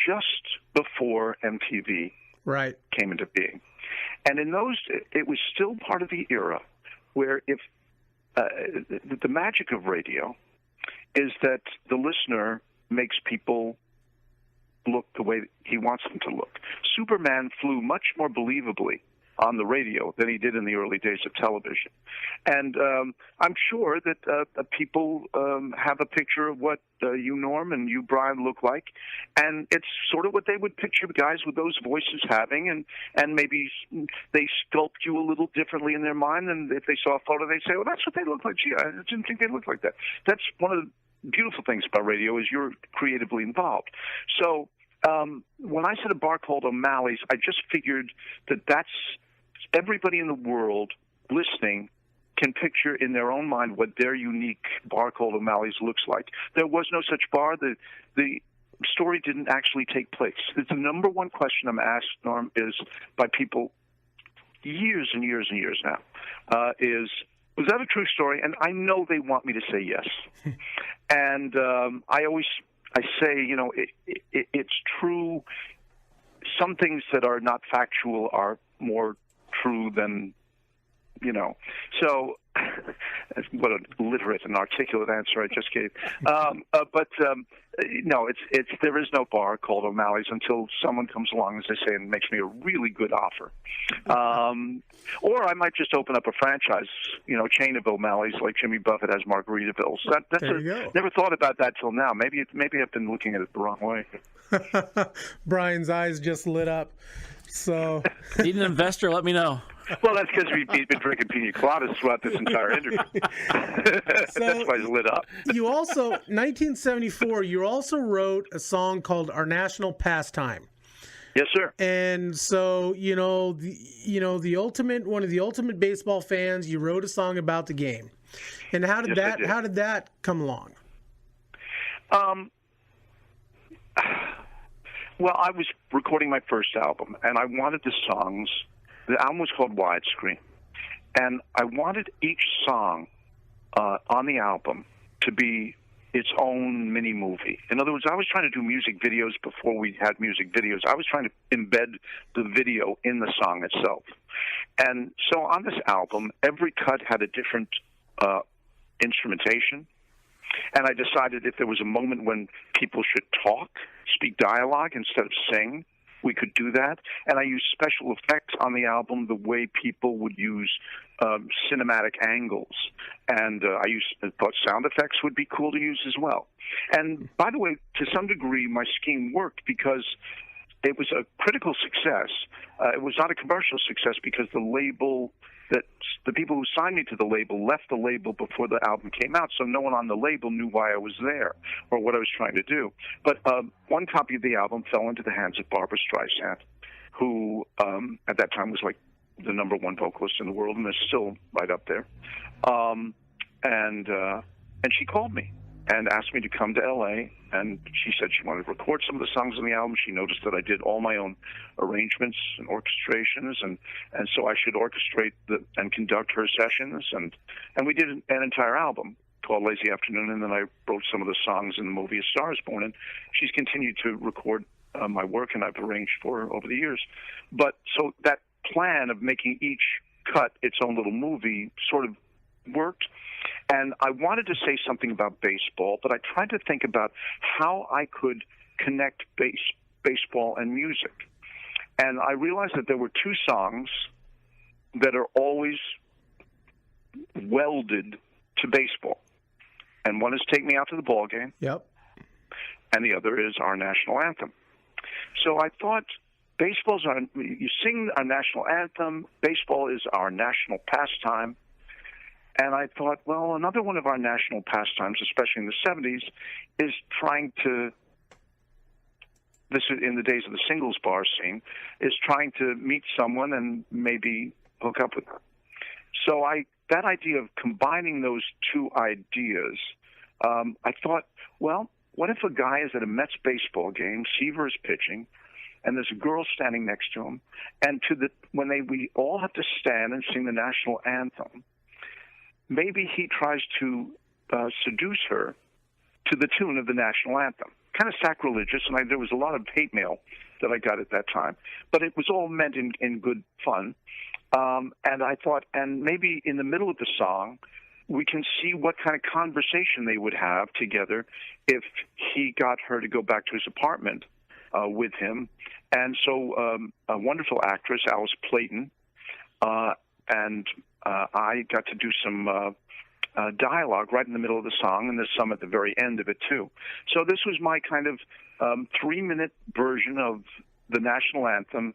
just before MTV came into being. And in those, it was still part of the era where if the magic of radio is that the listener makes people look the way he wants them to look. Superman flew much more believably on the radio than he did in the early days of television. And I'm sure that people have a picture of what you, Norm, and you, Brian, look like. And it's sort of what they would picture guys with those voices having. And maybe they sculpt you a little differently in their mind. And if they saw a photo, they'd say, well, that's what they look like. Gee, I didn't think they looked like that. That's one of the beautiful things about radio is you're creatively involved. So when I said a bar called O'Malley's, I just figured that that's everybody in the world listening can picture in their own mind what their unique bar called O'Malley's looks like. There was no such bar. The story didn't actually take place. It's the number one question I'm asked, Norm, is by people years and years and years now, was that a true story? And I know they want me to say yes. And I say, it's true. Some things that are not factual are more true than, So What a literate and articulate answer I just gave. No, there is no bar called O'Malley's until someone comes along, as I say, and makes me a really good offer. Or I might just open up a franchise, chain of O'Malley's like Jimmy Buffett has Margaritavilles. Never thought about that till now. Maybe I've been looking at it the wrong way. Brian's eyes just lit up. So, need an investor? Let me know. Well, that's because he's been drinking Pina Coladas throughout this entire interview. That's why he's lit up. 1974, you also wrote a song called "Our National Pastime." Yes, sir. And so, one of the ultimate baseball fans, you wrote a song about the game. And how did that come along? Well, I was recording my first album, and I wanted the songs. The album was called Widescreen, and I wanted each song on the album to be its own mini movie. In other words, I was trying to do music videos before we had music videos. I was trying to embed the video in the song itself. And so on this album, every cut had a different instrumentation. And I decided if there was a moment when people should speak dialogue instead of sing, we could do that. And I used special effects on the album the way people would use cinematic angles. And I thought sound effects would be cool to use as well. And by the way, to some degree, my scheme worked because it was a critical success. It was not a commercial success because the people who signed me to the label left the label before the album came out, so no one on the label knew why I was there or what I was trying to do. But one copy of the album fell into the hands of Barbra Streisand, who at that time was like the number one vocalist in the world and is still right up there. And she called me and asked me to come to L.A., and she said she wanted to record some of the songs on the album. She noticed that I did all my own arrangements and orchestrations, and so I should orchestrate and conduct her sessions, and we did an entire album called Lazy Afternoon, and then I wrote some of the songs in the movie A Star Is Born, and she's continued to record my work, and I've arranged for her over the years. But so that plan of making each cut its own little movie sort of worked. And I wanted to say something about baseball, but I tried to think about how I could connect baseball and music. And I realized that there were two songs that are always welded to baseball. And one is Take Me Out to the Ball Game. Yep. And the other is our national anthem. So I thought you sing our national anthem, baseball is our national pastime. And I thought, well, another one of our national pastimes, especially in the 70s, is this is in the days of the singles bar scene, is trying to meet someone and maybe hook up with them. So that idea of combining those two ideas, I thought, well, what if a guy is at a Mets baseball game, Seaver is pitching, and there's a girl standing next to him, and we all have to stand and sing the national anthem, maybe he tries to seduce her to the tune of the national anthem. Kind of sacrilegious, and there was a lot of hate mail that I got at that time. But it was all meant in good fun. And I thought, and maybe in the middle of the song, we can see what kind of conversation they would have together if he got her to go back to his apartment with him. And so a wonderful actress, Alice Playton, and I got to do some dialogue right in the middle of the song, and there's some at the very end of it, too. So this was my kind of 3-minute version of the national anthem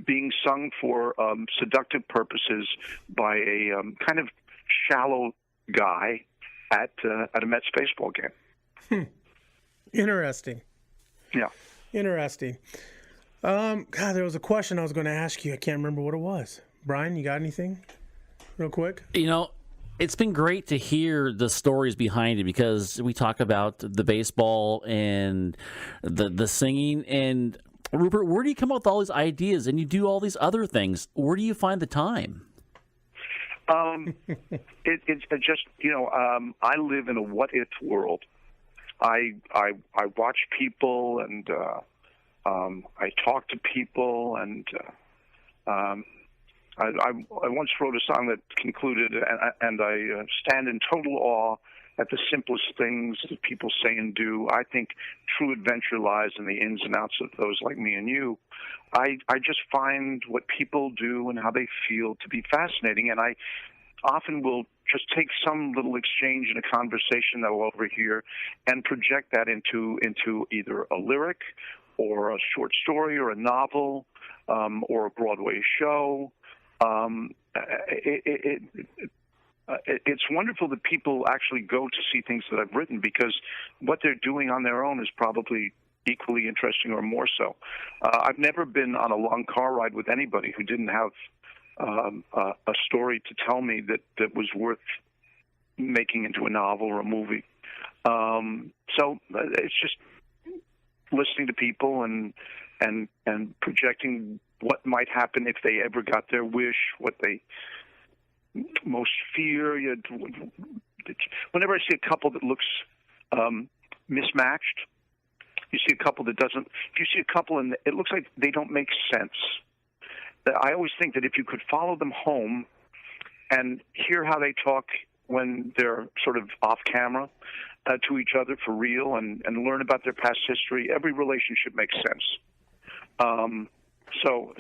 being sung for seductive purposes by a kind of shallow guy at a Mets baseball game. Interesting. Yeah. Interesting. God, there was a question I was going to ask you. I can't remember what it was. Brian, you got anything real quick? It's been great to hear the stories behind it, because we talk about the baseball and the singing. And Rupert, where do you come up with all these ideas? And you do all these other things. Where do you find the time? It's just, I live in a what-if world. I watch people, and I talk to people, and I once wrote a song that concluded, and I stand in total awe at the simplest things that people say and do. I think true adventure lies in the ins and outs of those like me and you. I just find what people do and how they feel to be fascinating, and I often will just take some little exchange in a conversation that I'll overhear and project that into either a lyric or a short story or a novel or a Broadway show. It's wonderful that people actually go to see things that I've written, because what they're doing on their own is probably equally interesting or more so. I've never been on a long car ride with anybody who didn't have a story to tell me that was worth making into a novel or a movie. So it's just listening to people and projecting what might happen if they ever got their wish, what they most fear. Whenever I see a couple that looks mismatched, you see a couple that doesn't. If you see a couple and it looks like they don't make sense, I always think that if you could follow them home and hear how they talk when they're sort of off camera to each other for real, and learn about their past history, every relationship makes sense. So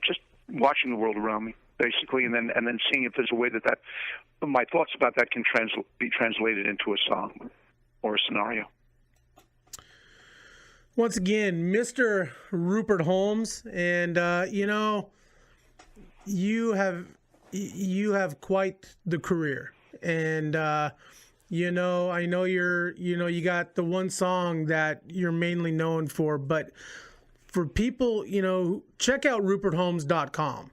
just watching the world around me, basically, and then seeing if there's a way that my thoughts about that can be translated into a song or a scenario. Once again, Mr. Rupert Holmes, and you have quite the career, and I know you got the one song that you're mainly known for, but for people, check out rupertholmes.com.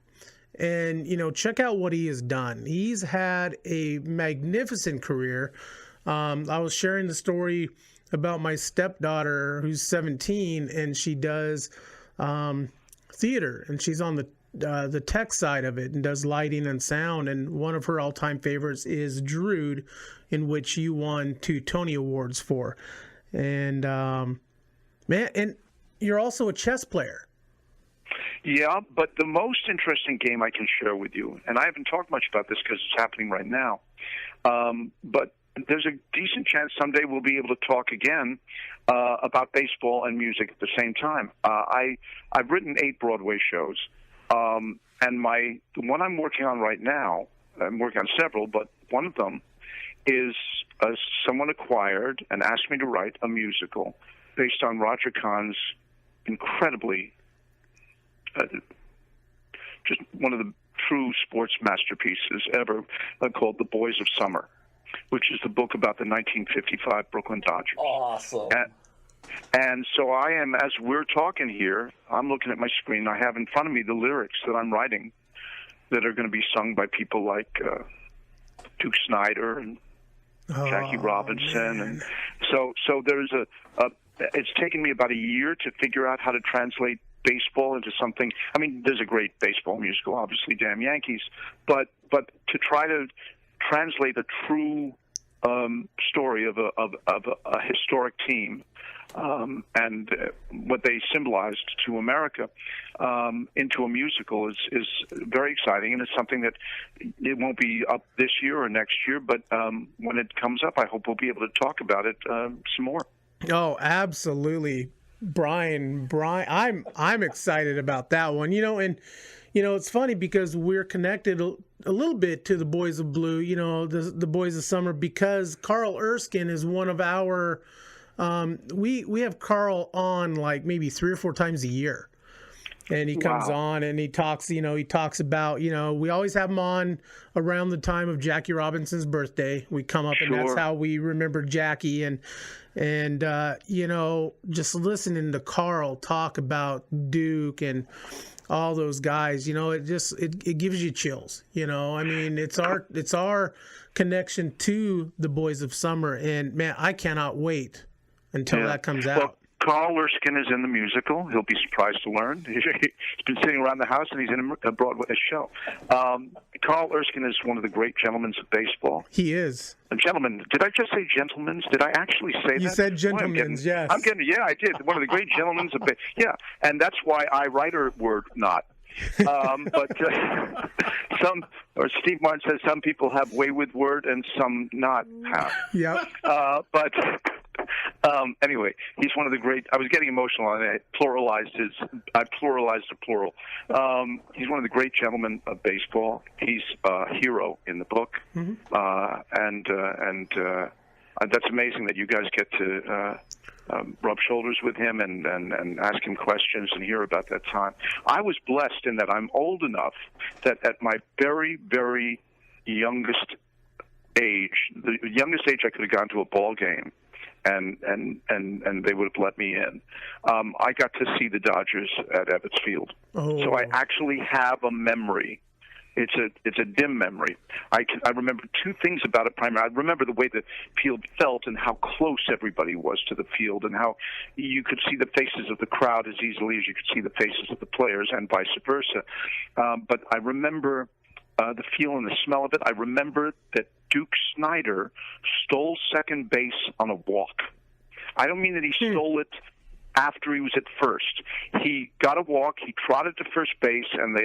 And, check out what he has done. He's had a magnificent career. I was sharing the story about my stepdaughter who's 17, and she does theater, and she's on the tech side of it and does lighting and sound. And one of her all-time favorites is Drood, in which you won 2 Tony Awards for. And, and you're also a chess player. Yeah, but the most interesting game I can share with you, and I haven't talked much about this because it's happening right now, but there's a decent chance someday we'll be able to talk again about baseball and music at the same time. I've written 8 Broadway shows, and the one I'm working on right now, I'm working on several, but one of them is someone acquired and asked me to write a musical based on Roger Kahn's incredibly just one of the true sports masterpieces ever, called The Boys of Summer, which is the book about the 1955 Brooklyn Dodgers. Awesome. And so I am, as we're talking here, I'm looking at my screen. I have in front of me the lyrics that I'm writing that are going to be sung by people like Duke Snider and Jackie Robinson. Man. And so there's it's taken me about a year to figure out how to translate baseball into something. I mean, there's a great baseball musical, obviously, Damn Yankees, but to try to translate a true story of a historic team and what they symbolized to America into a musical is very exciting, and it's something that it won't be up this year or next year, but when it comes up, I hope we'll be able to talk about it some more. Oh, absolutely. Brian, I'm excited about that one. And it's funny because we're connected a little bit to the Boys of Blue, the Boys of Summer, because Carl Erskine is one of our we have Carl on like maybe 3 or 4 times a year. And he comes on and he talks, he talks about, we always have him on around the time of Jackie Robinson's birthday. We come up and that's how we remember Jackie. And just listening to Carl talk about Duke and all those guys, it gives you chills, I mean, it's our connection to the Boys of Summer. And man, I cannot wait until that comes out. Carl Erskine is in the musical. He'll be surprised to learn. He's been sitting around the house, and he's in a Broadway show. Carl Erskine is one of the great gentlemen of baseball. He is. A gentleman. Did I just say gentlemen? Did I actually say that? You said gentlemen, yes. Yeah, I did. One of the great gentlemen of baseball. Yeah, and that's why I write a word not. But Steve Martin says some people have way with word and some not have. Yeah. But anyway, he's one of the great. I was getting emotional, and I pluralized the plural. He's one of the great gentlemen of baseball. He's a hero in the book, and that's amazing that you guys get to rub shoulders with him and ask him questions and hear about that time. I was blessed in that I'm old enough that at my very, very youngest age, the youngest age I could have gone to a ball game, and they would have let me in. I got to see the Dodgers at Ebbets Field, so I actually have a memory. It's a dim memory. I remember two things about it primarily. I remember the way the field felt and how close everybody was to the field, and how you could see the faces of the crowd as easily as you could see the faces of the players, and vice versa. But I remember the feel and the smell of it. I remember that Duke Snyder stole second base on a walk. I don't mean that he stole it after he was at first. He got a walk, he trotted to first base, and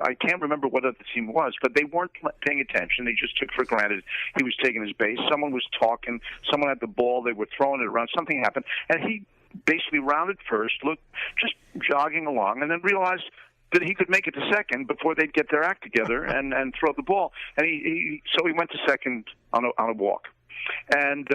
I can't remember what other team was, but they weren't paying attention. They just took for granted he was taking his base. Someone was talking, someone had the ball, they were throwing it around, something happened, and he basically rounded first, looked just jogging along, and then realized that he could make it to second before they'd get their act together and throw the ball. And so he went to second on a walk. And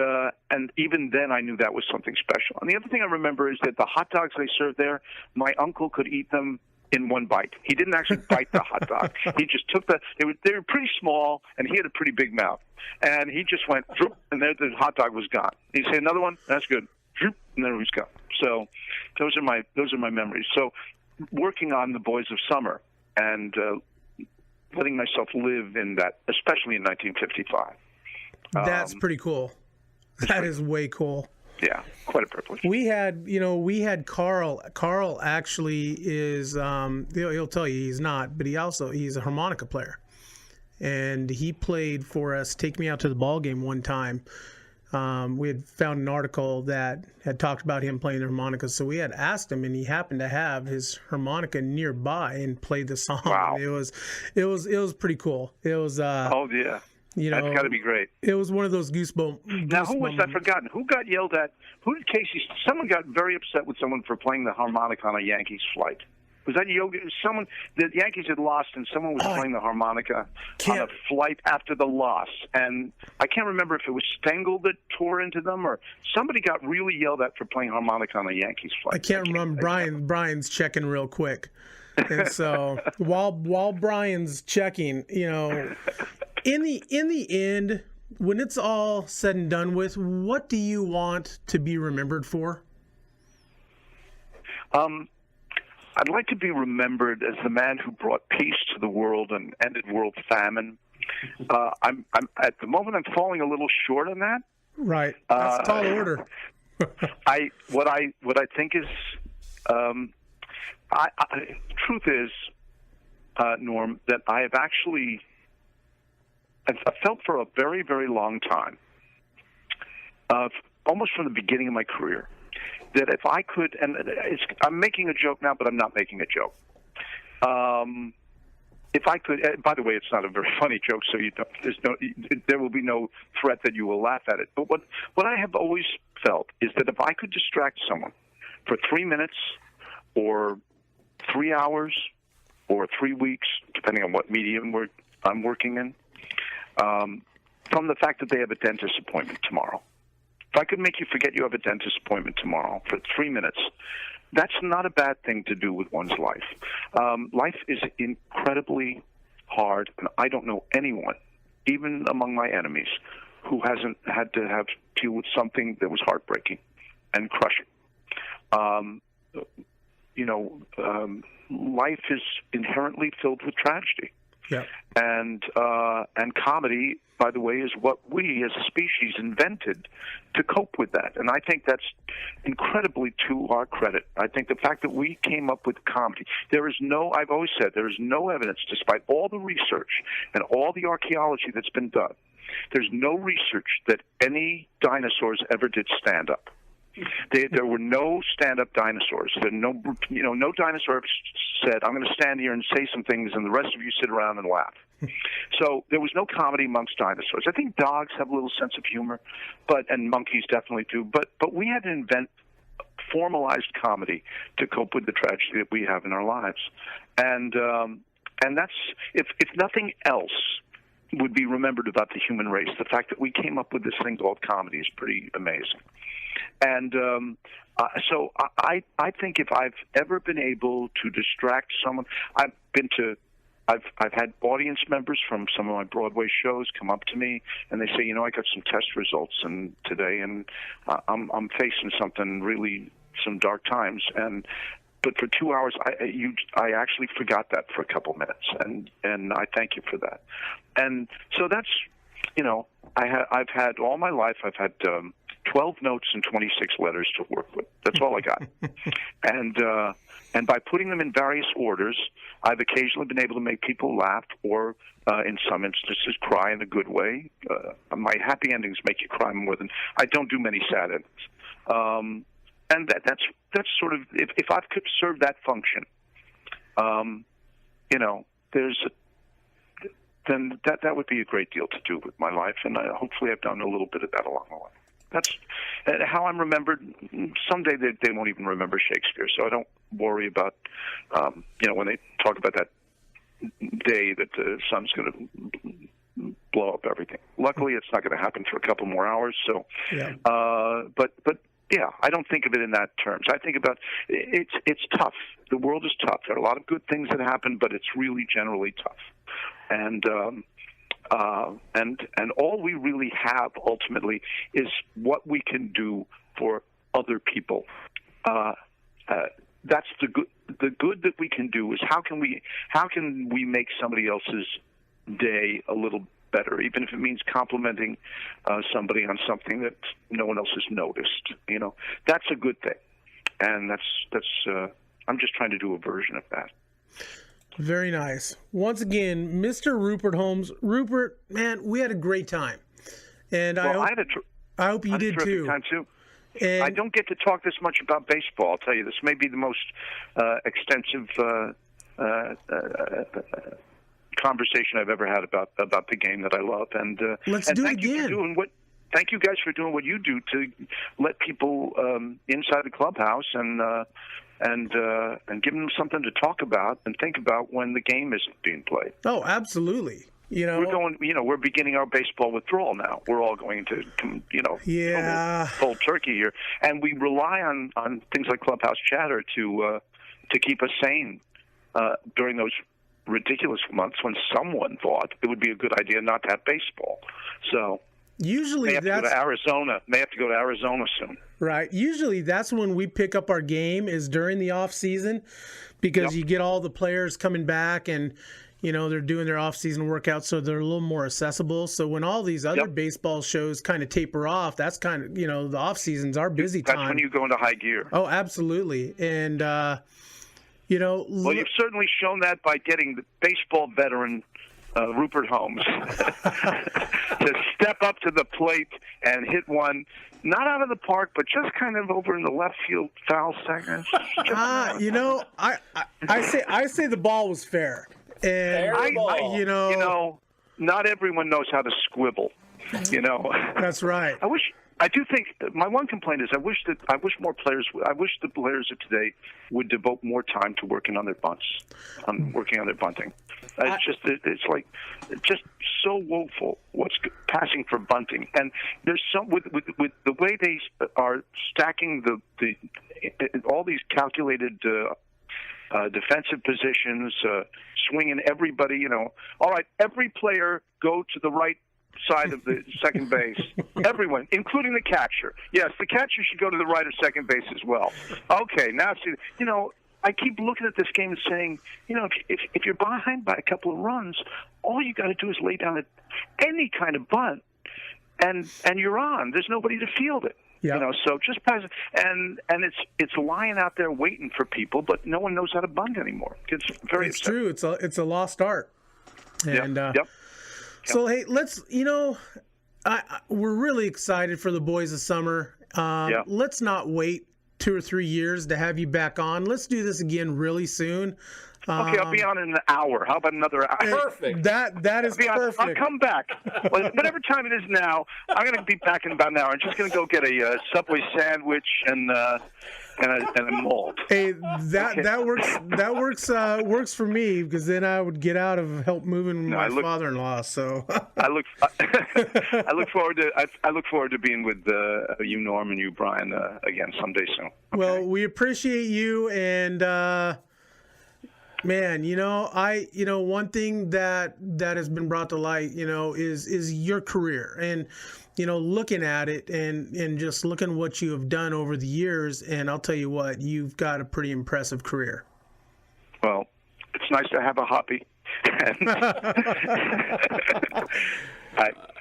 even then, I knew that was something special. And the other thing I remember is that the hot dogs they served there, my uncle could eat them in one bite. He didn't actually bite the hot dog. He just took they were pretty small, and he had a pretty big mouth. And he just went, and there the hot dog was gone. He'd say, another one? That's good. And then it was gone. So those are my memories. So working on The Boys of Summer and letting myself live in that, especially in 1955. That's pretty cool. That is way cool. Yeah, quite a privilege. We had Carl. Carl actually is, he'll tell you he's not, but he's a harmonica player. And he played for us, take me out to the ball game one time. We had found an article that had talked about him playing the harmonica. So we had asked him, and he happened to have his harmonica nearby and played the song. Wow. It was pretty cool. It was, oh, yeah. That's got to be great. It was one of those goosebumps. Now, who was that forgotten? Who got yelled at? Who did Casey? Someone got very upset with someone for playing the harmonica on a Yankees flight. Was that Yogi? Someone, the Yankees had lost, and someone was playing the harmonica on a flight after the loss. And I can't remember if it was Stengel that tore into them, or somebody got really yelled at for playing harmonica on a Yankees flight. I can't remember. Brian's checking real quick. And so while Brian's checking, in the end, when it's all said and done with, what do you want to be remembered for? I'd like to be remembered as the man who brought peace to the world and ended world famine. I'm at the moment I'm falling a little short on that. Right, that's a tall order. What I think is, truth is, Norm, that I have actually. I felt for a very, very long time, almost from the beginning of my career, that if I could, and I'm making a joke now, but I'm not making a joke. If I could, by the way, it's not a very funny joke, so there will be no threat that you will laugh at it. But what I have always felt is that if I could distract someone for 3 minutes, or 3 hours, or 3 weeks, depending on what medium I'm working in, from the fact that they have a dentist appointment tomorrow. If I could make you forget you have a dentist appointment tomorrow for 3 minutes, that's not a bad thing to do with one's life. Life is incredibly hard, and I don't know anyone, even among my enemies, who hasn't had to deal with something that was heartbreaking and crushing. Life is inherently filled with tragedy. Yeah. And comedy, by the way, is what we as a species invented to cope with that. And I think that's incredibly to our credit. I think the fact that we came up with comedy, I've always said, there is no evidence, despite all the research and all the archaeology that's been done, there's no research that any dinosaurs ever did stand up. There were no stand-up dinosaurs. No dinosaur said, I'm going to stand here and say some things, and the rest of you sit around and laugh. So there was no comedy amongst dinosaurs. I think dogs have a little sense of humor, and monkeys definitely do. But we had to invent formalized comedy to cope with the tragedy that we have in our lives, and that's if nothing else would be remembered about the human race. The fact that we came up with this thing called comedy is pretty amazing. And so I think if I've ever been able to distract someone, I've had audience members from some of my Broadway shows come up to me and they say, I got some test results today, and I'm facing something really, some dark times, but for 2 hours I actually forgot that for a couple minutes, and I thank you for that. And so that's, I've had all my life, I've had 12 notes and 26 letters to work with. That's all I got. And by putting them in various orders, I've occasionally been able to make people laugh or, in some instances, cry in a good way. My happy endings make you cry more than – I don't do many sad endings. And that's sort of – if I could serve that function, then that would be a great deal to do with my life. And hopefully I've done a little bit of that along the way. That's how I'm remembered. Someday they won't even remember Shakespeare, so I don't worry about, when they talk about that day that the sun's going to blow up everything. Luckily, it's not going to happen for a couple more hours. So, yeah. But yeah, I don't think of it in that terms. I think about it's tough. The world is tough. There are a lot of good things that happen, but it's really generally tough. And all we really have ultimately is what we can do for other people. That's the good. The good that we can do is how can we make somebody else's day a little better, even if it means complimenting somebody on something that no one else has noticed. That's a good thing, and that's. I'm just trying to do a version of that. Very nice. Once again, Mr. Rupert Holmes. Rupert, man, we had a great time, and I hope you did too. Time too. And I don't get to talk this much about baseball. I'll tell you, this may be the most extensive conversation I've ever had about the game that I love. And let's do it again. Thank you guys for doing what you do to let people inside the clubhouse and give them something to talk about and think about when the game isn't being played. Oh, absolutely. We're beginning our baseball withdrawal now. We're all going to, cold turkey here, and we rely on things like Clubhouse chatter to keep us sane during those ridiculous months when someone thought it would be a good idea not to have baseball. So usually may have to go to Arizona soon. Right. Usually that's when we pick up our game, is during the off season, because you get all the players coming back and they're doing their off season workouts, so they're a little more accessible. So when all these other baseball shows kind of taper off, that's kind of the off season's our busy time. That's when you go into high gear. Oh, absolutely. And well, you've certainly shown that by getting the baseball veteran Rupert Holmes to step up to the plate and hit one, not out of the park, but just kind of over in the left field foul segment. I say the ball was fair, and not everyone knows how to squibble. That's right. I do think my one complaint is I wish the players of today would devote more time to working on their bunts, working on their bunting. It's just so woeful what's passing for bunting, and there's some with the way they are stacking the all these calculated defensive positions, swinging everybody. All right, every player go to the right side of the second base. Everyone, including the catcher. Yes, the catcher should go to the right of second base as well. Okay, now see, I keep looking at this game and saying, if you're behind by a couple of runs, all you got to do is lay down any kind of bunt, and you're on. There's nobody to field it. Yeah. So just pass it, and it's lying out there waiting for people, but no one knows how to bunt anymore. It's very upsetting. True. It's a lost art. And yep. So, hey, let's, we're really excited for the boys of summer. Let's not wait 2 or 3 years to have you back on. Let's do this again really soon. Okay, I'll be on in an hour. How about another hour? Perfect. That is perfect. I'll come back. Whatever time it is now, I'm going to be back in about an hour. I'm just going to go get a Subway sandwich and a malt. Hey, that works for me, because then I would get out of help moving my father-in-law. So I look forward to being with you, Norm, and you, Brian, again someday soon. Okay? Well, we appreciate you, and man, one thing that has been brought to light, is your career, and looking at it and just looking what you have done over the years. And I'll tell you what, you've got a pretty impressive career. Well, it's nice to have a hobby.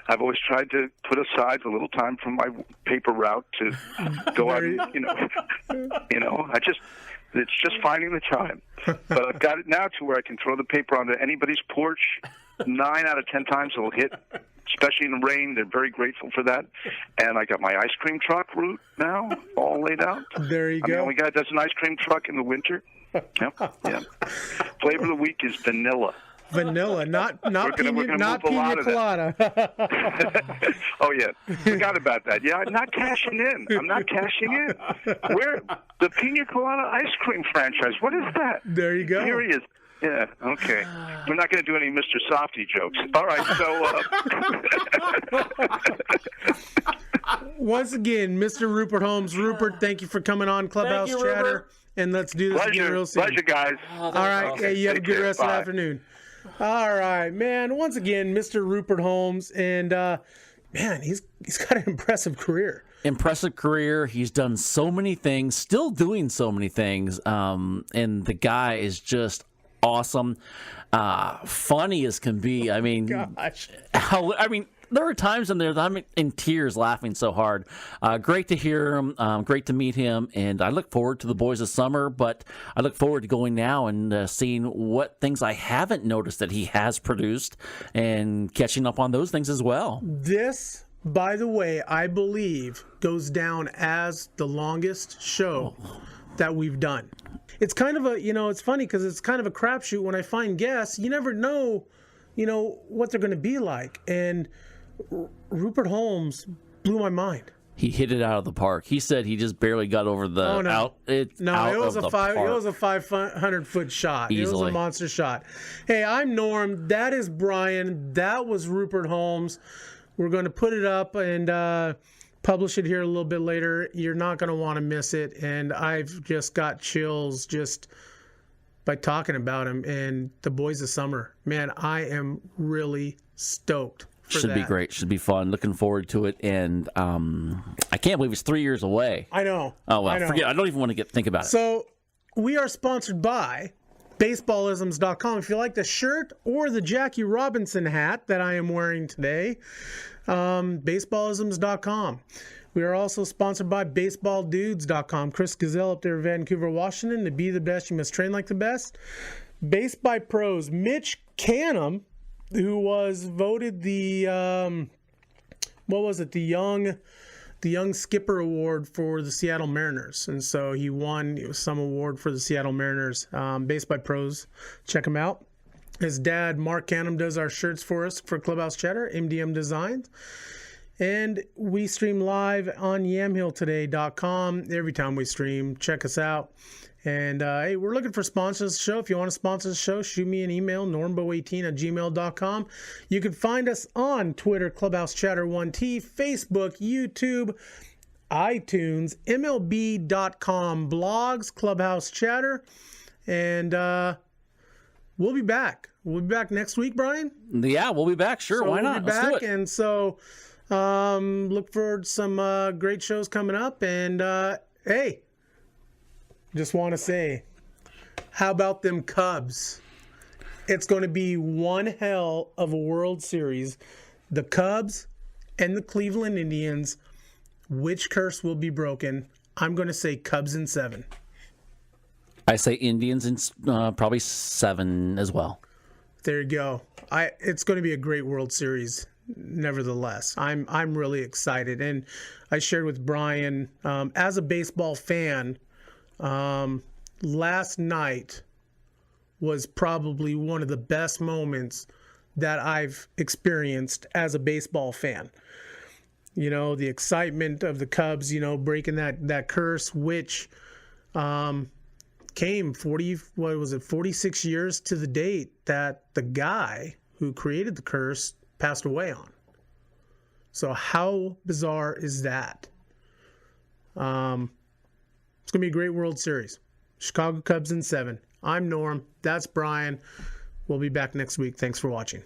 I've always tried to put aside a little time from my paper route to go out and, it's just finding the time. But I've got it now to where I can throw the paper onto anybody's porch. 9 out of 10 times it'll hit, especially in the rain. They're very grateful for that. And I got my ice cream truck route now all laid out. There you go. I'm the only guy that does an ice cream truck in the winter. Yep. Flavor of the week is vanilla. Vanilla, not Pina Colada. Oh yeah, forgot about that. Yeah, I'm not cashing in. Where the Pina Colada ice cream franchise? What is that? There you go. Here he is. Yeah. Okay. We're not going to do any Mr. Softy jokes. All right. So. Once again, Mr. Rupert Holmes. Rupert, thank you for coming on Clubhouse Chatter. Rupert. And let's do this again real soon. Pleasure, guys. All right. Awesome. Hey, you have a good rest of the Bye. afternoon. All right, man. Once again, Mr. Rupert Holmes, and man, he's got an impressive career. Impressive career. He's done so many things, still doing so many things, and the guy is just awesome, funny as can be. I mean, Gosh. There were times in there that I'm in tears laughing so hard. Great to hear him. Great to meet him. And I look forward to the Boys of Summer, but I look forward to going now and seeing what things I haven't noticed that he has produced and catching up on those things as well. This, by the way, I believe goes down as the longest show that we've done. It's kind of it's funny because it's kind of a crapshoot when I find guests. You never know, what they're going to be like. And Rupert Holmes blew my mind. He hit it out of the park. He said he just barely got over the it was a 500-foot shot. Easily. It was a monster shot. Hey, I'm Norm. That is Brian. That was Rupert Holmes. We're going to put it up and publish it here a little bit later. You're not going to want to miss it. And I've just got chills just by talking about him and the Boys of Summer. Man, I am really stoked. Should be great. Should be fun. Looking forward to it. And I can't believe it's 3 years away. I know. Oh, well, I know. forget. I don't even want to think about it. So we are sponsored by baseballisms.com. If you like the shirt or the Jackie Robinson hat that I am wearing today, baseballisms.com. We are also sponsored by baseballdudes.com. Chris Gazelle up there in Vancouver, Washington. To be the best, you must train like the best. Base by Pros. Mitch Canham, who was voted the young skipper award for the Seattle Mariners, and so he won some award for the Seattle Mariners. Base by Pros, check him out. His dad, Mark Canham, does our shirts for us for Clubhouse Chatter, MDM Designs. And we stream live on yamhilltoday.com. Every time we stream, check us out. And hey, we're looking for sponsors of the show. If you want to sponsor the show, shoot me an email, normbo18@gmail.com. You can find us on Twitter, Clubhouse Chatter 1T, Facebook, YouTube, iTunes, MLB.com, blogs, Clubhouse Chatter. And we'll be back. We'll be back next week, Brian. Yeah, we'll be back. Sure, So why we'll not? be Let's do back, it. and so look forward to some great shows coming up. And hey, just want to say, how about them Cubs? It's going to be one hell of a World Series. The Cubs and the Cleveland Indians. Which curse will be broken? I'm going to say Cubs in 7. I say Indians in probably 7 as well. There you go. It's going to be a great World Series. nevertheless, I'm really excited. And I shared with Brian, as a baseball fan, last night was probably one of the best moments that I've experienced as a baseball fan. You know, the excitement of the Cubs, you know, breaking that curse, which came 46 years to the date that the guy who created the curse passed away on. So how bizarre is that? It's going to be a great World Series. Chicago Cubs in 7. I'm Norm. That's Brian. We'll be back next week. Thanks for watching.